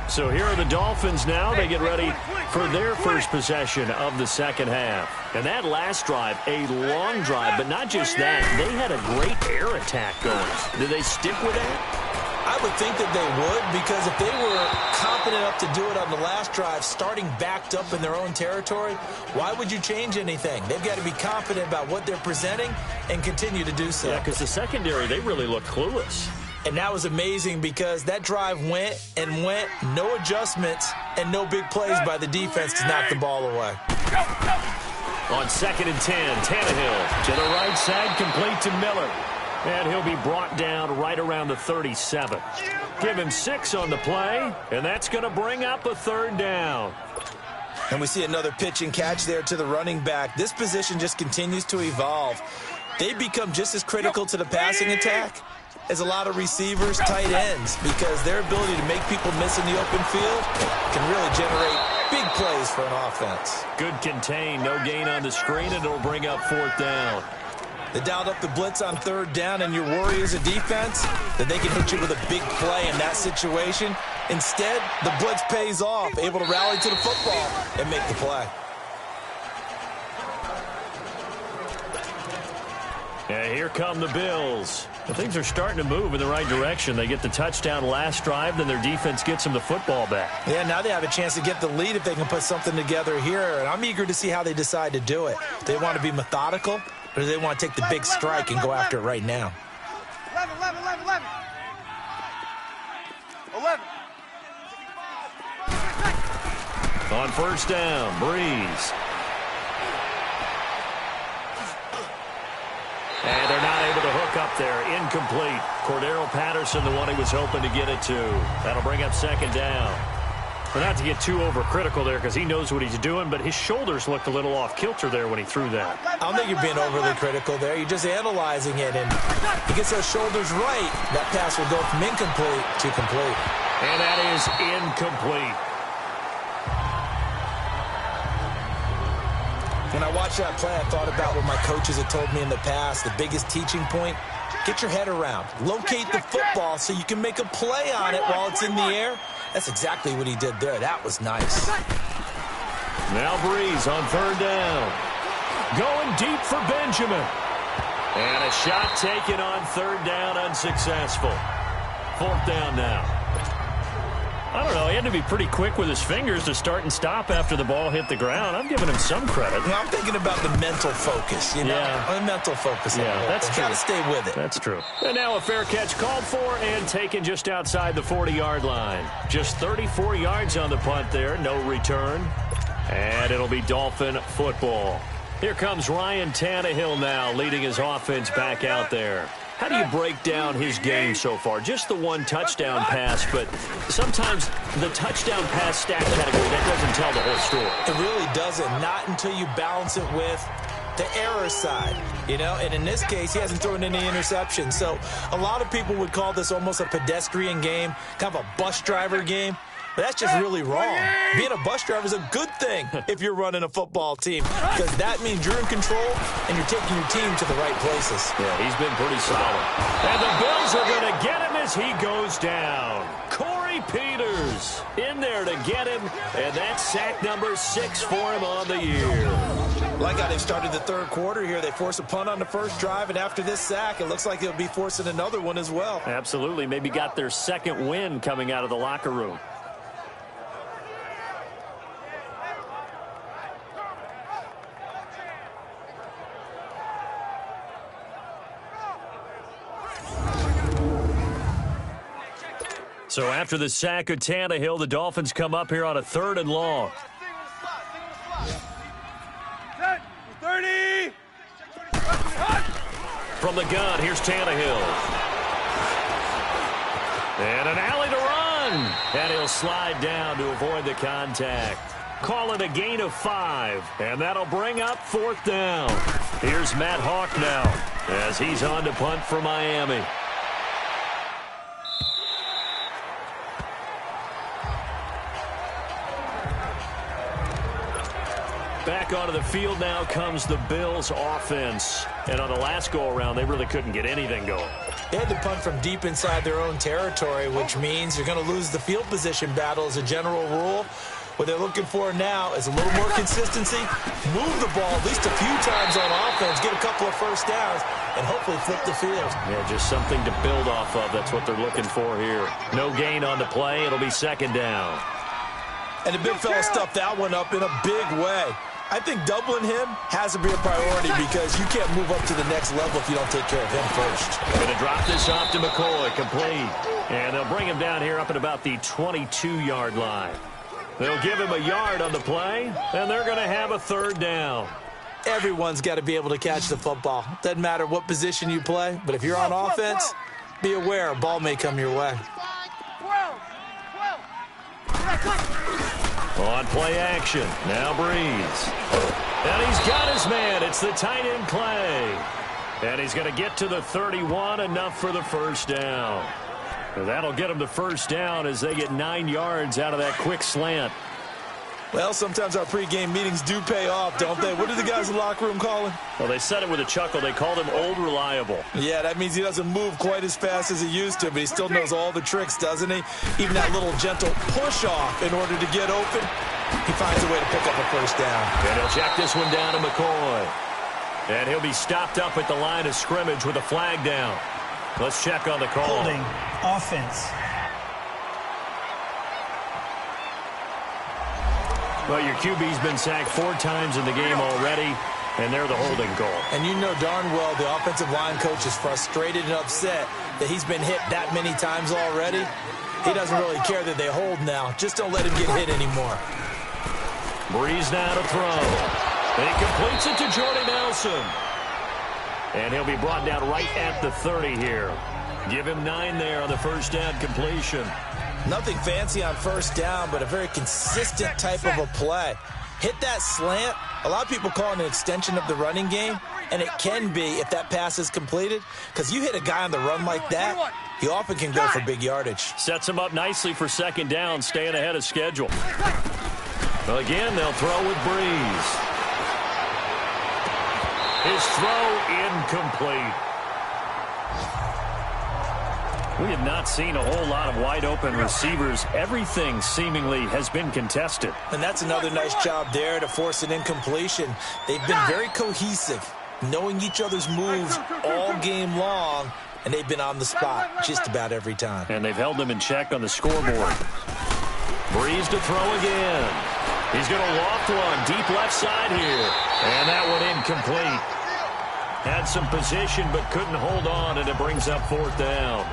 So here are the Dolphins now. They get ready for their first possession of the second half. And that last drive, a long drive, but not just that. They had a great air attack going. Did they stick with that? I would think that they would, because if they were confident enough to do it on the last drive, starting backed up in their own territory, why would you change anything? They've got to be confident about what they're presenting and continue to do so. Yeah, because the secondary, they really look clueless. And that was amazing, because that drive went and went, no adjustments, and no big plays by the defense to knock the ball away. On 2nd and 10, Tannehill to the right side, complete to Miller. And he'll be brought down right around the 37. Give him 6 on the play, and that's going to bring up a 3rd down. And we see another pitch and catch there to the running back. This position just continues to evolve. They become just as critical to the passing attack as a lot of receivers, tight ends, because their ability to make people miss in the open field can really generate big plays for an offense. Good contain, no gain on the screen, and it'll bring up 4th down. They dialed up the blitz on 3rd down, and your worry as a defense that they can hit you with a big play in that situation. Instead, the blitz pays off, able to rally to the football and make the play. And here come the Bills. Things are starting to move in the right direction. They get the touchdown last drive, then their defense gets them the football back. Yeah, now they have a chance to get the lead if they can put something together here, and I'm eager to see how they decide to do it. They want to be methodical, or do they want to take the big strike and go after it right now? 11. On 1st down, Brees. And they're not able to hook up there. Incomplete. Cordero Patterson, the one he was hoping to get it to. That'll bring up 2nd down. But not to get too overcritical there, because he knows what he's doing, but his shoulders looked a little off kilter there when he threw that. I don't think you're being overly critical there. You're just analyzing it, and he gets those shoulders right. That pass will go from incomplete to complete. And that is incomplete. When I watched that play, I thought about what my coaches had told me in the past. The biggest teaching point, get your head around. Locate the football so you can make a play on it while it's in the air. That's exactly what he did there. That was nice. Now Brees on 3rd down. Going deep for Benjamin. And a shot taken on 3rd down, unsuccessful. 4th down now. I don't know. He had to be pretty quick with his fingers to start and stop after the ball hit the ground. I'm giving him some credit. Well, I'm thinking about the mental focus, you know? Yeah. The mental focus. Yeah, that's true. Got to stay with it. That's true. And now a fair catch called for and taken just outside the 40-yard line. Just 34 yards on the punt there. No return. And it'll be Dolphin football. Here comes Ryan Tannehill now, leading his offense back out there. How do you break down his game so far? Just the one touchdown pass, but sometimes the touchdown pass stat category, that doesn't tell the whole story. It really doesn't. Not until you balance it with the error side, you know? And in this case, he hasn't thrown any interceptions. So a lot of people would call this almost a pedestrian game, kind of a bus driver game. But that's just really wrong. Being a bus driver is a good thing if you're running a football team, because that means you're in control and you're taking your team to the right places. Yeah, he's been pretty solid. And the Bills are going to get him as he goes down. Corey Peters in there to get him, and that's sack number 6 for him on the year. Like how they started the third quarter here. They force a punt on the first drive, and after this sack, it looks like they'll be forcing another one as well. Absolutely. Maybe got their second win coming out of the locker room. So after the sack of Tannehill, the Dolphins come up here on a 3rd and long. 30. From the gun, here's Tannehill. And an alley to run. And he'll slide down to avoid the contact. Call it a gain of 5. And that'll bring up 4th down. Here's Matt Hawk now as he's on to punt for Miami. Back onto the field now comes the Bills offense. And on the last go-around, they really couldn't get anything going. They had to punt from deep inside their own territory, which means you're going to lose the field position battle as a general rule. What they're looking for now is a little more consistency, move the ball at least a few times on offense, get a couple of first downs, and hopefully flip the field. Yeah, just something to build off of. That's what they're looking for here. No gain on the play. It'll be 2nd down. And the big fella stuffed that one up in a big way. I think doubling him has to be a priority because you can't move up to the next level if you don't take care of him first. Going to drop this off to McCoy, complete. And they'll bring him down here up at about the 22-yard line. They'll give him a yard on the play, and they're going to have a 3rd down. Everyone's got to be able to catch the football. Doesn't matter what position you play, but if you're on offense, be aware a ball may come your way. On play action, now Breeze. And he's got his man. It's the tight end Clay. And he's going to get to the 31, enough for the 1st down. And that'll get him the 1st down as they get 9 yards out of that quick slant. Well, sometimes our pregame meetings do pay off, don't they? What do the guys in the locker room call him? Well, they said it with a chuckle. They called him Old Reliable. Yeah, that means he doesn't move quite as fast as he used to, but he still knows all the tricks, doesn't he? Even that little gentle push-off in order to get open, he finds a way to pick up a 1st down. And he'll check this one down to McCoy. And he'll be stopped up at the line of scrimmage with a flag down. Let's check on the call. Holding, offense. Well, your QB's been sacked 4 times in the game already, and they're the holding call. And you know darn well the offensive line coach is frustrated and upset that he's been hit that many times already. He doesn't really care that they hold now. Just don't let him get hit anymore. Breeze now to throw. And he completes it to Jordy Nelson. And he'll be brought down right at the 30 here. Give him 9 there on the 1st down completion. Nothing fancy on 1st down, but a very consistent type of a play. Hit that slant. A lot of people call it an extension of the running game, and it can be if that pass is completed, because you hit a guy on the run like that, he often can go for big yardage. Sets him up nicely for 2nd down, staying ahead of schedule. Well, again, they'll throw with Breeze. His throw incomplete. We have not seen a whole lot of wide-open receivers. Everything seemingly has been contested. And that's another nice job there to force an incompletion. They've been very cohesive, knowing each other's moves all game long, and they've been on the spot just about every time. And they've held them in check on the scoreboard. Breeze to throw again. He's going to loft one deep left side here. And that one incomplete. Had some position but couldn't hold on, and it brings up 4th down.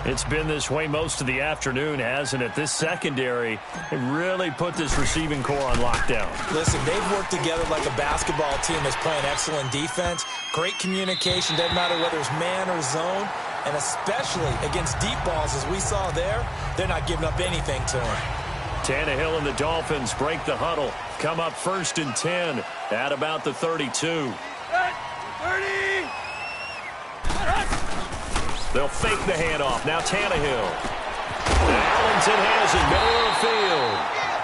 It's been this way most of the afternoon, hasn't it? This secondary really put this receiving core on lockdown. Listen, they've worked together like a basketball team that's playing excellent defense. Great communication, doesn't matter whether it's man or zone. And especially against deep balls, as we saw there, they're not giving up anything to him. Tannehill and the Dolphins break the huddle. Come up 1st and 10 at about the 32. 30. They'll fake the handoff. Now Tannehill. Allington has it, middle of the field.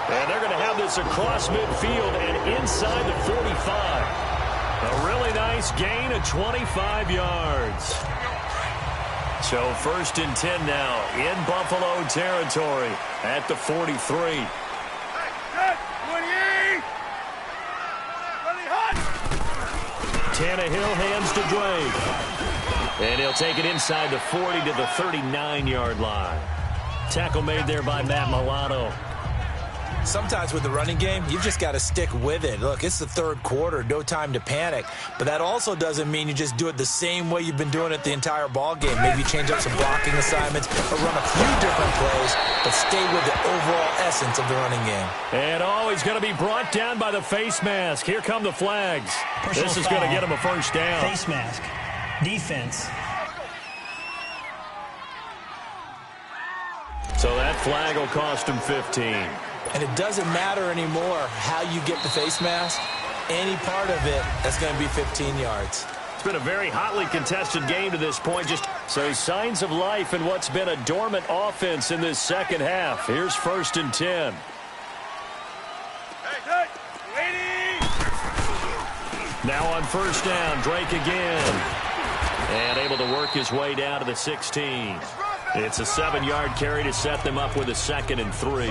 And they're going to have this across midfield and inside the 45. A really nice gain of 25 yards. So 1st and 10 now in Buffalo territory at the 43. Tannehill hands to Drake. And he'll take it inside the 40 to the 39-yard line. Tackle made there by Matt Milano. Sometimes with the running game, you've just got to stick with it. Look, it's the third quarter, no time to panic. But that also doesn't mean you just do it the same way you've been doing it the entire ball game. Maybe change up some blocking assignments or run a few different plays, but stay with the overall essence of the running game. And he's going to be brought down by the face mask. Here come the flags. This is going to get him a first down. Face mask. Defense. So that flag will cost him 15. And it doesn't matter anymore how you get the face mask. Any part of it, that's going to be 15 yards. It's been a very hotly contested game to this point. So signs of life in what's been a dormant offense in this second half. Here's 1st and 10. Now on first down, Drake again. And able to work his way down to the 16. It's a 7-yard carry to set them up with a 2nd and 3.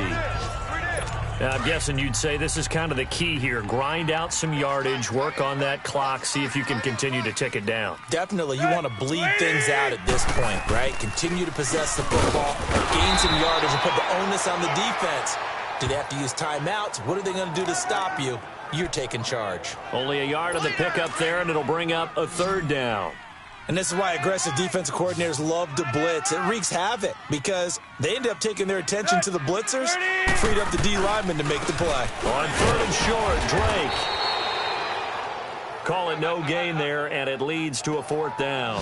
I'm guessing you'd say this is kind of the key here. Grind out some yardage, work on that clock, see if you can continue to tick it down. Definitely, you want to bleed things out at this point, right? Continue to possess the football, gain some yardage, and put the onus on the defense. Do they have to use timeouts? What are they going to do to stop you? You're taking charge. Only a yard on the pickup there, and it'll bring up a 3rd down. And this is why aggressive defensive coordinators love to blitz. It wreaks havoc because they end up taking their attention to the blitzers, freed up the D lineman to make the play. On 3rd and short, Drake. Call it no gain there, and it leads to a 4th down.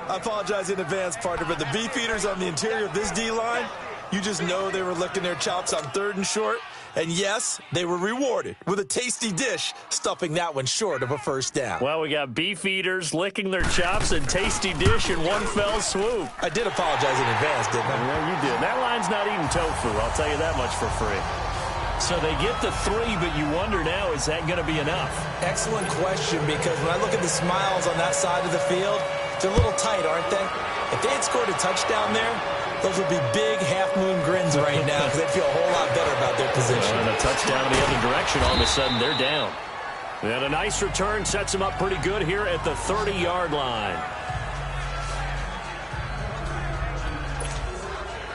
I apologize in advance, partner, but the beefeaters on the interior of this D-line, you just know they were licking their chops on 3rd and short. And yes, they were rewarded with a tasty dish, stuffing that one short of a first down. Well, we got beef eaters licking their chops and tasty dish in one fell swoop. I did apologize in advance, didn't I? Yeah, you did. That line's not eating tofu, I'll tell you that much for free. So they get the 3, but you wonder now, is that going to be enough? Excellent question, because when I look at the smiles on that side of the field, they're a little tight, aren't they? If they had scored a touchdown there, those would be big half-moon grins right now because they'd feel a whole lot better about their position. And a touchdown in the other direction, all of a sudden they're down. And a nice return sets them up pretty good here at the 30-yard line.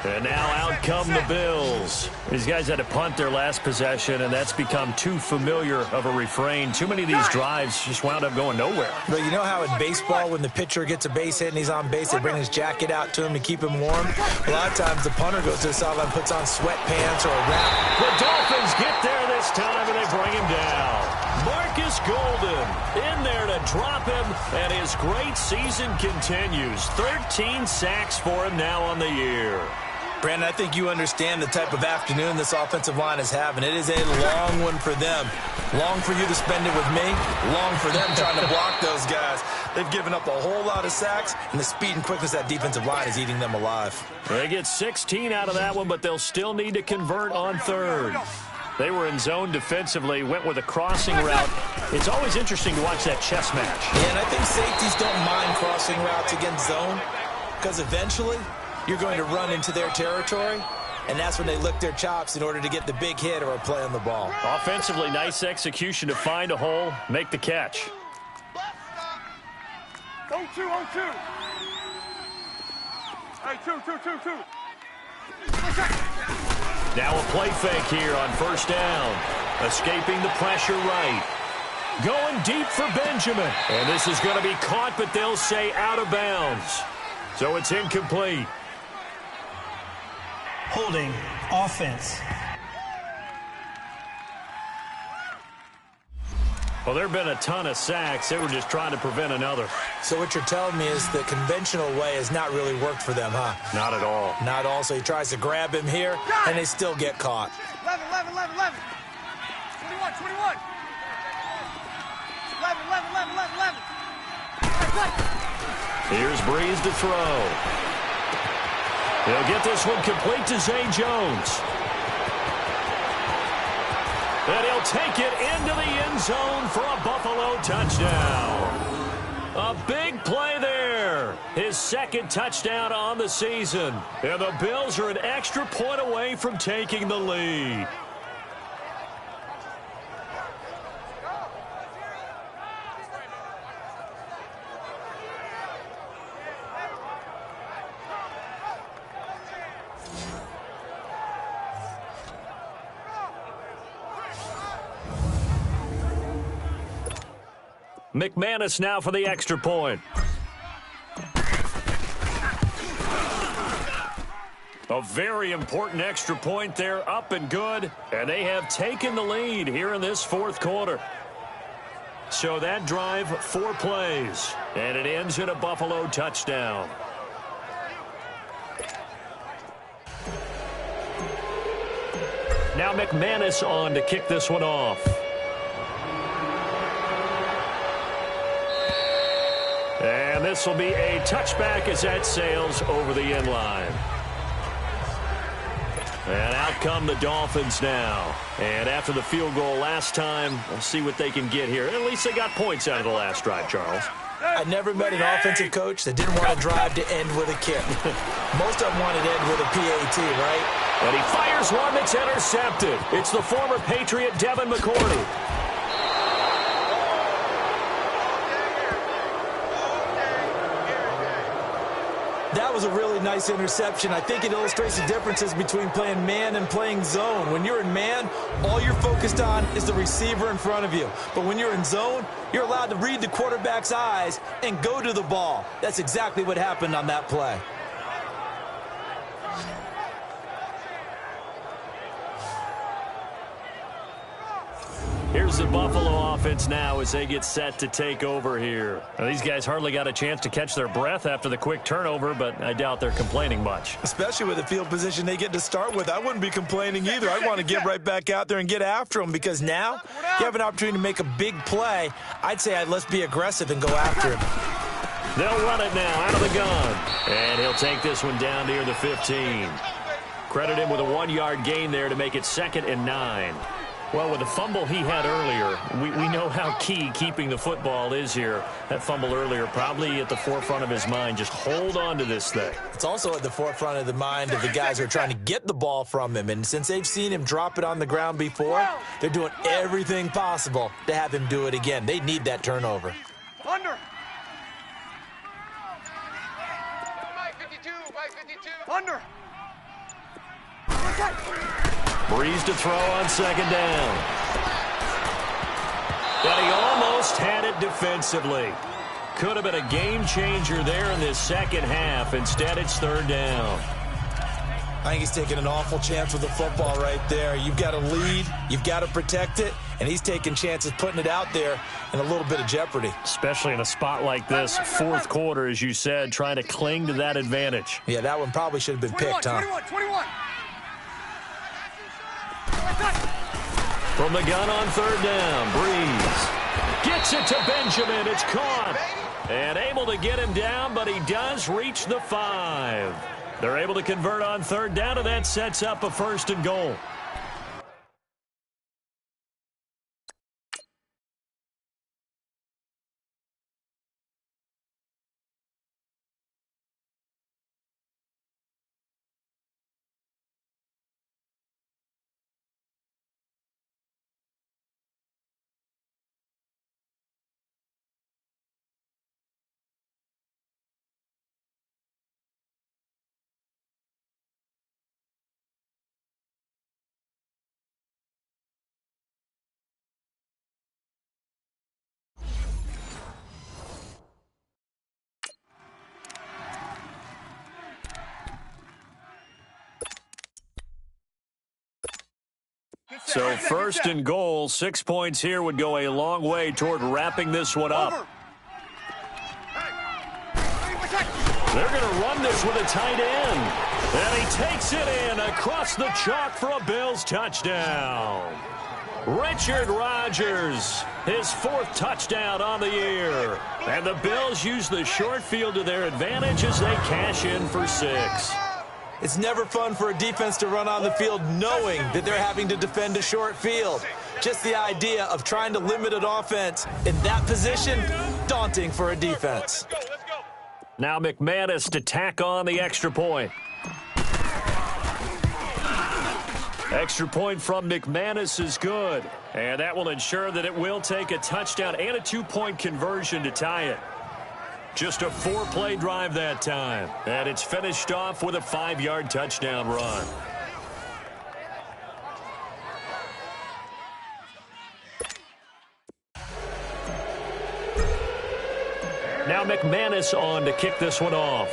And now out come the Bills. These guys had to punt their last possession, and that's become too familiar of a refrain. Too many of these drives just wound up going nowhere. But you know how in baseball, when the pitcher gets a base hit and he's on base, they bring his jacket out to him to keep him warm? A lot of times the punter goes to the sideline, puts on sweatpants or a wrap. The Dolphins get there this time, and they bring him down. Marcus Golden in there to drop him, and his great season continues. 13 sacks for him now on the year. Brandon, I think you understand the type of afternoon this offensive line is having. It is a long one for them. Long for you to spend it with me. Long for them trying to block those guys. They've given up a whole lot of sacks, and the speed and quickness of that defensive line is eating them alive. They get 16 out of that one, but they'll still need to convert on 3rd. They were in zone defensively, went with a crossing route. It's always interesting to watch that chess match. Yeah, and I think safeties don't mind crossing routes against zone because eventually you're going to run into their territory, and that's when they lick their chops in order to get the big hit or a play on the ball. Offensively, nice execution to find a hole, make the catch. 0-2, 0-2. Hey, 2. Now a play fake here on first down. Escaping the pressure right. Going deep for Benjamin. And this is going to be caught, but they'll say out of bounds. So it's incomplete. Holding offense. Well, there have been a ton of sacks. They were just trying to prevent another. So what you're telling me is the conventional way has not really worked for them, huh? Not at all. Not at all. So he tries to grab him here, and they still get caught. 11. 21. 11. Here's Breeze to throw. He'll get this one complete to Zay Jones. And he'll take it into the end zone for a Buffalo touchdown. A big play there. His 2nd touchdown on the season. And the Bills are an extra point away from taking the lead. McManus now for the extra point. A very important extra point there, up and good. And they have taken the lead here in this fourth quarter. So that drive, 4 plays. And it ends in a Buffalo touchdown. Now McManus on to kick this one off. And this will be a touchback as that sails over the end line. And out come the Dolphins now. And after the field goal last time, we'll see what they can get here. At least they got points out of the last drive, Charles. I never met an offensive coach that didn't want to drive to end with a kick. Most of them wanted to end with a PAT, right? And he fires one that's intercepted. It's the former Patriot Devin McCourty. That was a really nice interception. I think it illustrates the differences between playing man and playing zone. When you're in man, all you're focused on is the receiver in front of you. But when you're in zone, you're allowed to read the quarterback's eyes and go to the ball. That's exactly what happened on that play. Here's the Buffalo offense now as they get set to take over here. Now, these guys hardly got a chance to catch their breath after the quick turnover, but I doubt they're complaining much. Especially with the field position they get to start with. I wouldn't be complaining either. I'd want to get right back out there and get after them because now you have an opportunity to make a big play. I'd say let's be aggressive and go after him. They'll run it now out of the gun. And he'll take this one down near the 15. Credit him with a 1-yard gain there to make it 2nd and 9. Well, with the fumble he had earlier, we know how key keeping the football is here. That fumble earlier probably at the forefront of his mind. Just hold on to this thing. It's also at the forefront of the mind of the guys who are trying to get the ball from him. And since they've seen him drop it on the ground before, they're doing everything possible to have him do it again. They need that turnover. Under. Under. Breeze to throw on 2nd down. But he almost had it defensively. Could have been a game changer there in this second half. Instead, it's 3rd down. I think he's taking an awful chance with the football right there. You've got to lead, you've got to protect it, and he's taking chances putting it out there in a little bit of jeopardy. Especially in a spot like this, fourth quarter, as you said, trying to cling to that advantage. Yeah, that one probably should have been picked, huh? 21. From the gun on 3rd down, Breeze gets it to Benjamin. It's caught. And able to get him down, but he does reach the 5. They're able to convert on 3rd down, and that sets up a 1st and goal. So 1st and goal, 6 points here would go a long way toward wrapping this one up. They're going to run this with a tight end. And he takes it in across the chalk for a Bills touchdown. Richard Rodgers, his 4th touchdown on the year. And the Bills use the short field to their advantage as they cash in for 6. It's never fun for a defense to run on the field knowing that they're having to defend a short field. Just the idea of trying to limit an offense in that position, daunting for a defense. Now McManus to tack on the extra point. Extra point from McManus is good. And that will ensure that it will take a touchdown and a 2-point conversion to tie it. Just a 4-play drive that time. And it's finished off with a 5-yard touchdown run. Now McManus on to kick this one off.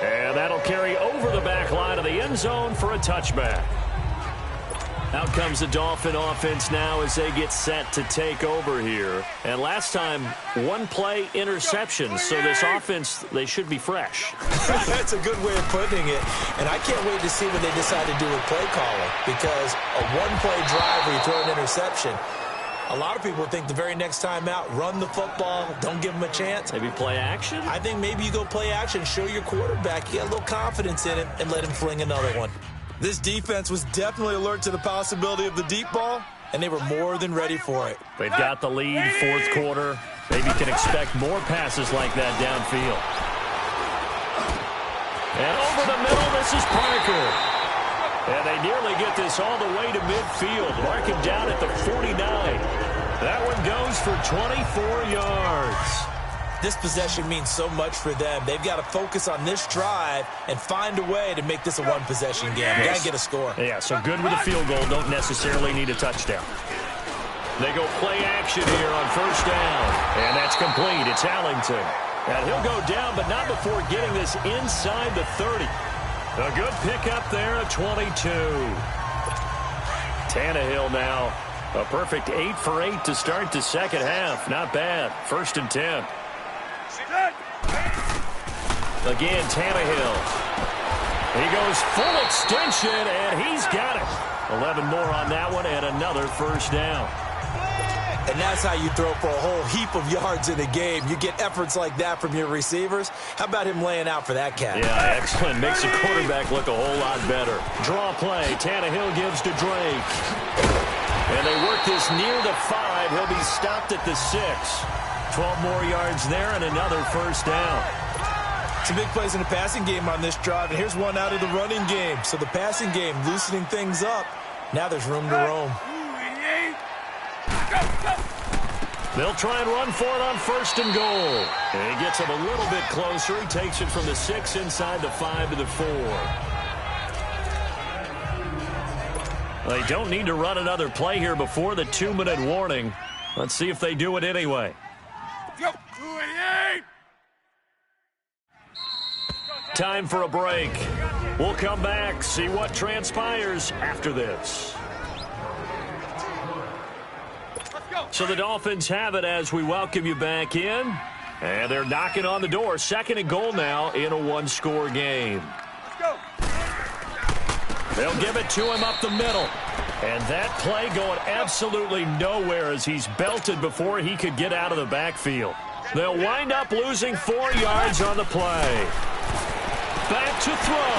And that'll carry over the back line of the end zone for a touchback. Out comes the Dolphin offense now as they get set to take over here. And last time, one play interception. So this offense, they should be fresh. That's a good way of putting it. And I can't wait to see what they decide to do with play calling. Because a one-play drive where you throw an interception, a lot of people think the very next time out, run the football, don't give them a chance. Maybe play action? I think maybe you go play action, show your quarterback you got a little confidence in him, and let him fling another one. This defense was definitely alert to the possibility of the deep ball, and they were more than ready for it. They've got the lead, fourth quarter. Maybe can expect more passes like that downfield. And over the middle, this is Parker. And they nearly get this all the way to midfield. Mark him down at the 49. That one goes for 24 yards. This possession means so much for them. They've got to focus on this drive and find a way to make this a one-possession game. Got to get a score. Yeah, so good with a field goal. Don't necessarily need a touchdown. They go play action here on first down. And that's complete. It's Allington. And he'll go down, but not before getting this inside the 30. A good pickup there at 22. Tannehill now. A perfect 8 for 8 to start the second half. Not bad. 1st and 10. Again, Tannehill. He goes full extension, and he's got it. 11 more on that one, and another first down. And that's how you throw for a whole heap of yards in a game. You get efforts like that from your receivers. How about him laying out for that cat? Yeah, excellent. Makes the quarterback look a whole lot better. Draw play. Tannehill gives to Drake. And they work this near the 5. He'll be stopped at the 6. 12 more yards there and another first down. Some big plays in the passing game on this drive, and here's one out of the running game. So the passing game loosening things up. Now there's room to roam. They'll try and run for it on 1st and goal. And he gets him a little bit closer. He takes it from the 6 inside the 5 to the 4. They don't need to run another play here before the 2-minute warning. Let's see if they do it anyway. Time for a break. We'll come back, see what transpires after this. So the Dolphins have it as we welcome you back in. And they're knocking on the door. 2nd and goal now in a one-score game. They'll give it to him up the middle. And that play going absolutely nowhere as he's belted before he could get out of the backfield. They'll wind up losing 4 yards on the play. Back to throw.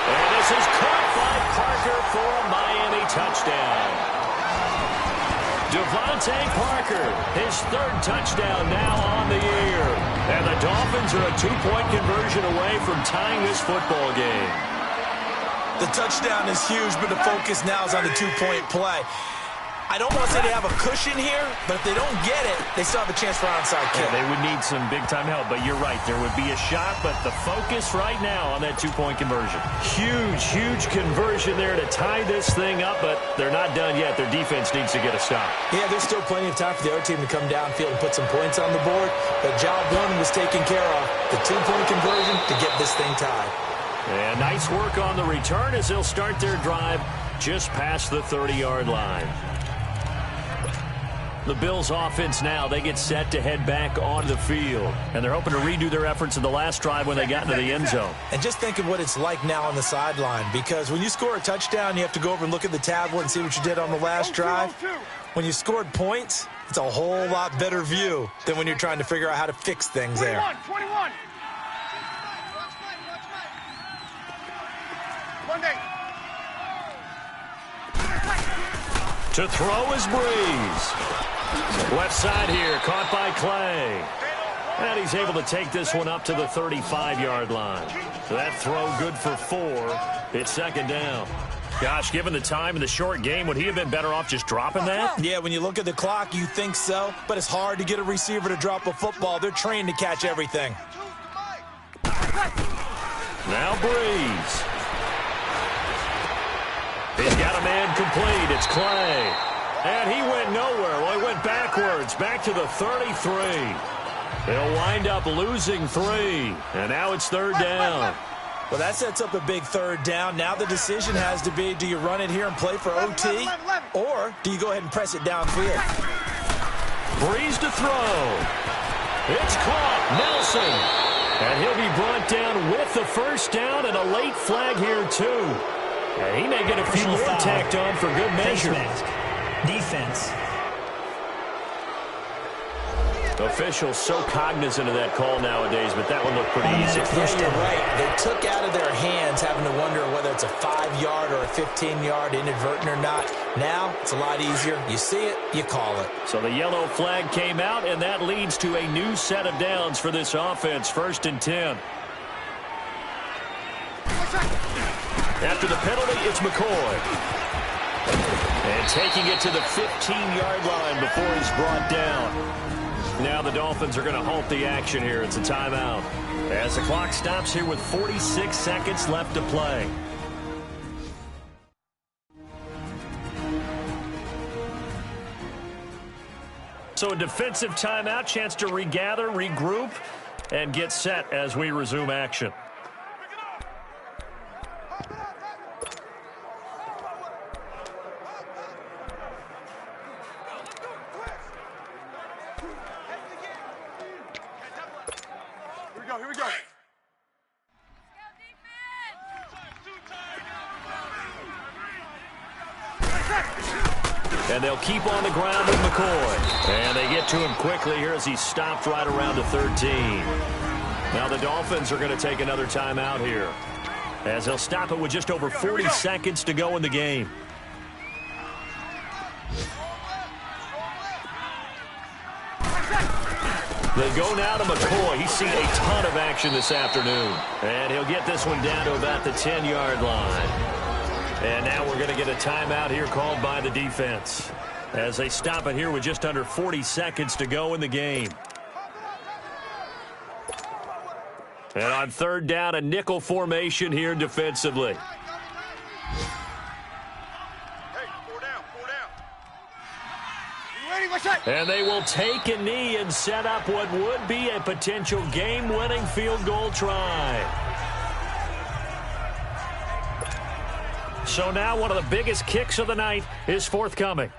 And this is caught by Parker for a Miami touchdown. Devontae Parker, his 3rd touchdown now on the year. And the Dolphins are a 2-point conversion away from tying this football game. The touchdown is huge, but the focus now is on the 2-point play. I don't want to say they have a cushion here, but if they don't get it, they still have a chance for onside kick. Yeah, they would need some big-time help, but you're right. There would be a shot, but the focus right now on that 2-point conversion. Huge, huge conversion there to tie this thing up, but they're not done yet. Their defense needs to get a stop. Yeah, there's still plenty of time for the other team to come downfield and put some points on the board, but job 1 was taken care of. The 2-point conversion to get this thing tied. And nice work on the return as they'll start their drive just past the 30-yard line. The Bills offense now, they get set to head back onto the field. And they're hoping to redo their efforts in the last drive when they got into the end zone. And just think of what it's like now on the sideline, because when you score a touchdown, you have to go over and look at the tablet and see what you did on the last drive. When you scored points, it's a whole lot better view than when you're trying to figure out how to fix things there. 21. To throw is Breeze. Left side here, caught by Clay. And he's able to take this one up to the 35-yard line. So that throw good for 4. It's 2nd down. Gosh, given the time in the short game, would he have been better off just dropping that? Yeah, when you look at the clock, you think so. But it's hard to get a receiver to drop a football. They're trained to catch everything. Now Breeze. He's got a man complete. It's Clay. And he went nowhere. Well, he went backwards, back to the 33. They'll wind up losing 3. And now it's third down. Well, that sets up a big third down. Now the decision has to be, do you run it here and play for OT? Or do you go ahead and press it downfield? Breeze to throw. It's caught. Nelson. And he'll be brought down with the first down and a late flag here, too. And he may get a few more tacked on for good measure. Defense. Officials so cognizant of that call nowadays, but that one looked pretty easy. Yeah, you're right. They took out of their hands having to wonder whether it's a 5-yard or a 15-yard, inadvertent or not. Now, it's a lot easier. You see it, you call it. So the yellow flag came out, and that leads to a new set of downs for this offense. 1st and 10. After the penalty, it's McCoy. And taking it to the 15-yard line before he's brought down. Now the Dolphins are going to halt the action here. It's a timeout. As the clock stops here with 46 seconds left to play. So a defensive timeout, chance to regather, regroup, and get set as we resume action. Here we go. And they'll keep on the ground with McCoy. And they get to him quickly here as he's stopped right around the 13. Now the Dolphins are going to take another timeout here, as they'll stop it with just over 40 seconds to go in the game. They go now to McCoy. He's seen a ton of action this afternoon. And he'll get this one down to about the 10-yard line. And now we're going to get a timeout here called by the defense, as they stop it here with just under 40 seconds to go in the game. And on third down, a nickel formation here defensively. And they will take a knee and set up what would be a potential game-winning field goal try. So now one of the biggest kicks of the night is forthcoming.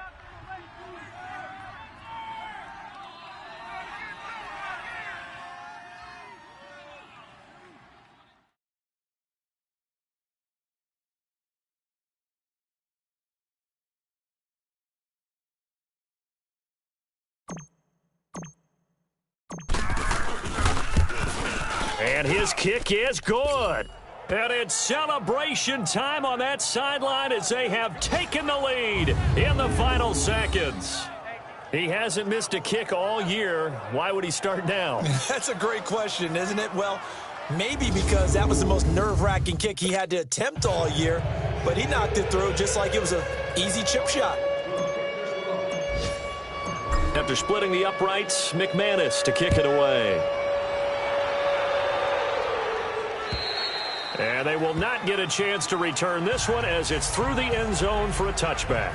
And his kick is good. And it's celebration time on that sideline as they have taken the lead in the final seconds. He hasn't missed a kick all year. Why would he start now? That's a great question, isn't it? Well, maybe because that was the most nerve-wracking kick he had to attempt all year, but he knocked it through just like it was an easy chip shot. After splitting the uprights, McManus to kick it away. And they will not get a chance to return this one as it's through the end zone for a touchback.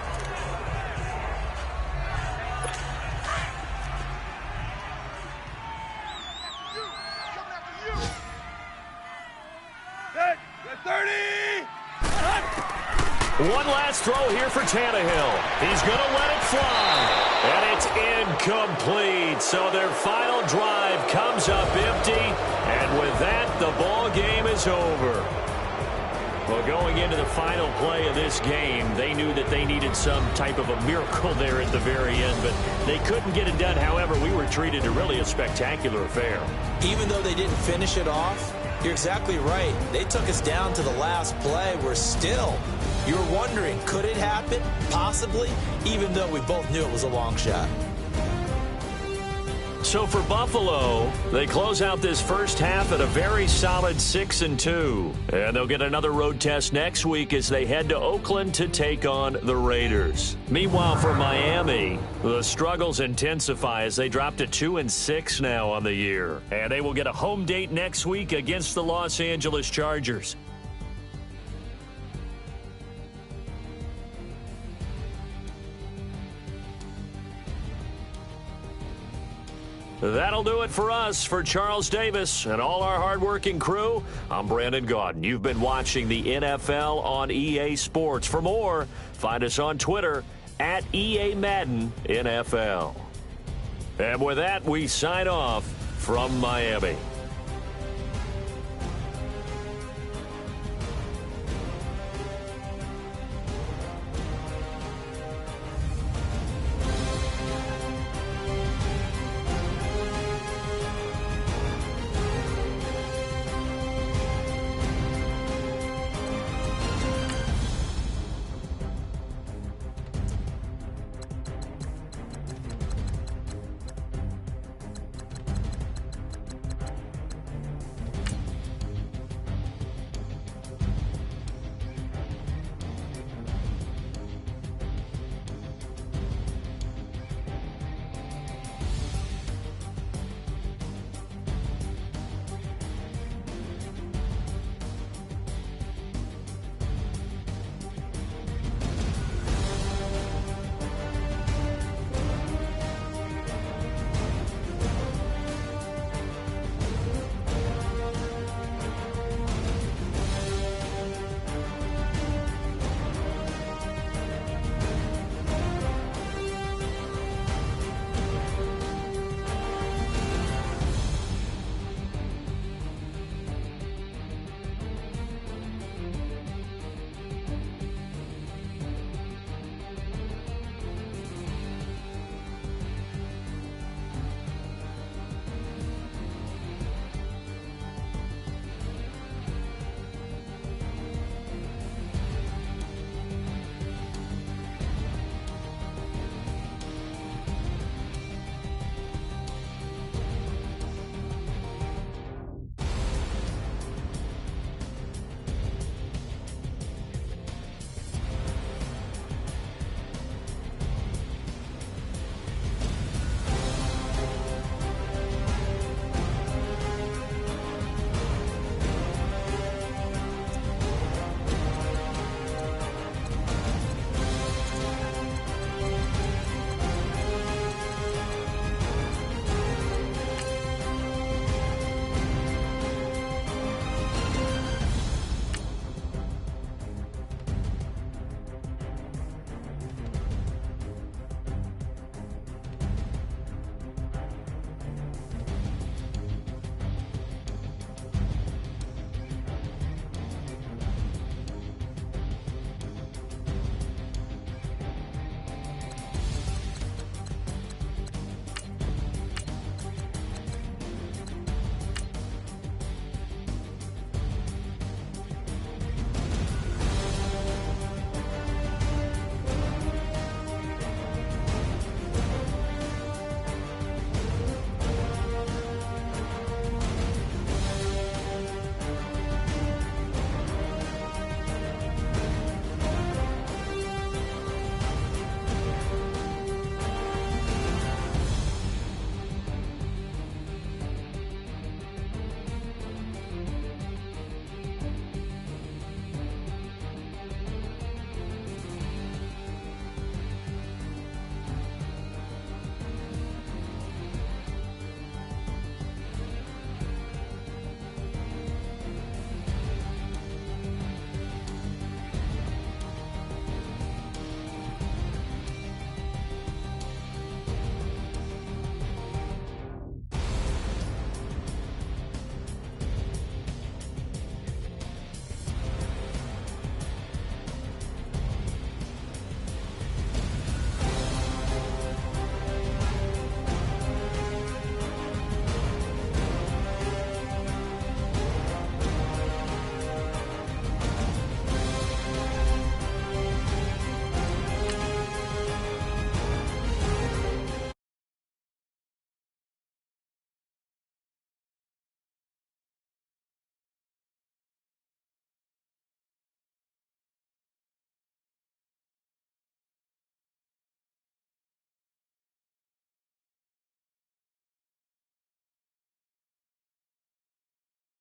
One last throw here for Tannehill. He's going to let it fly. And it's incomplete. So their final drive comes up empty. And with that, the ball game is over. Well, going into the final play of this game, they knew that they needed some type of a miracle there at the very end, but they couldn't get it done. However, we were treated to really a spectacular affair. Even though they didn't finish it off, you're exactly right. They took us down to the last play. We're still, you were wondering, could it happen? Possibly, even though we both knew it was a long shot. So for Buffalo, they close out this first half at a very solid 6-2. And they'll get another road test next week as they head to Oakland to take on the Raiders. Meanwhile, for Miami, the struggles intensify as they drop to 2-6 now on the year. And they will get a home date next week against the Los Angeles Chargers. That'll do it for us. For Charles Davis and all our hardworking crew, I'm Brandon Gaudin. You've been watching the NFL on EA Sports. For more, find us on Twitter at EA Madden NFL. And with that, we sign off from Miami.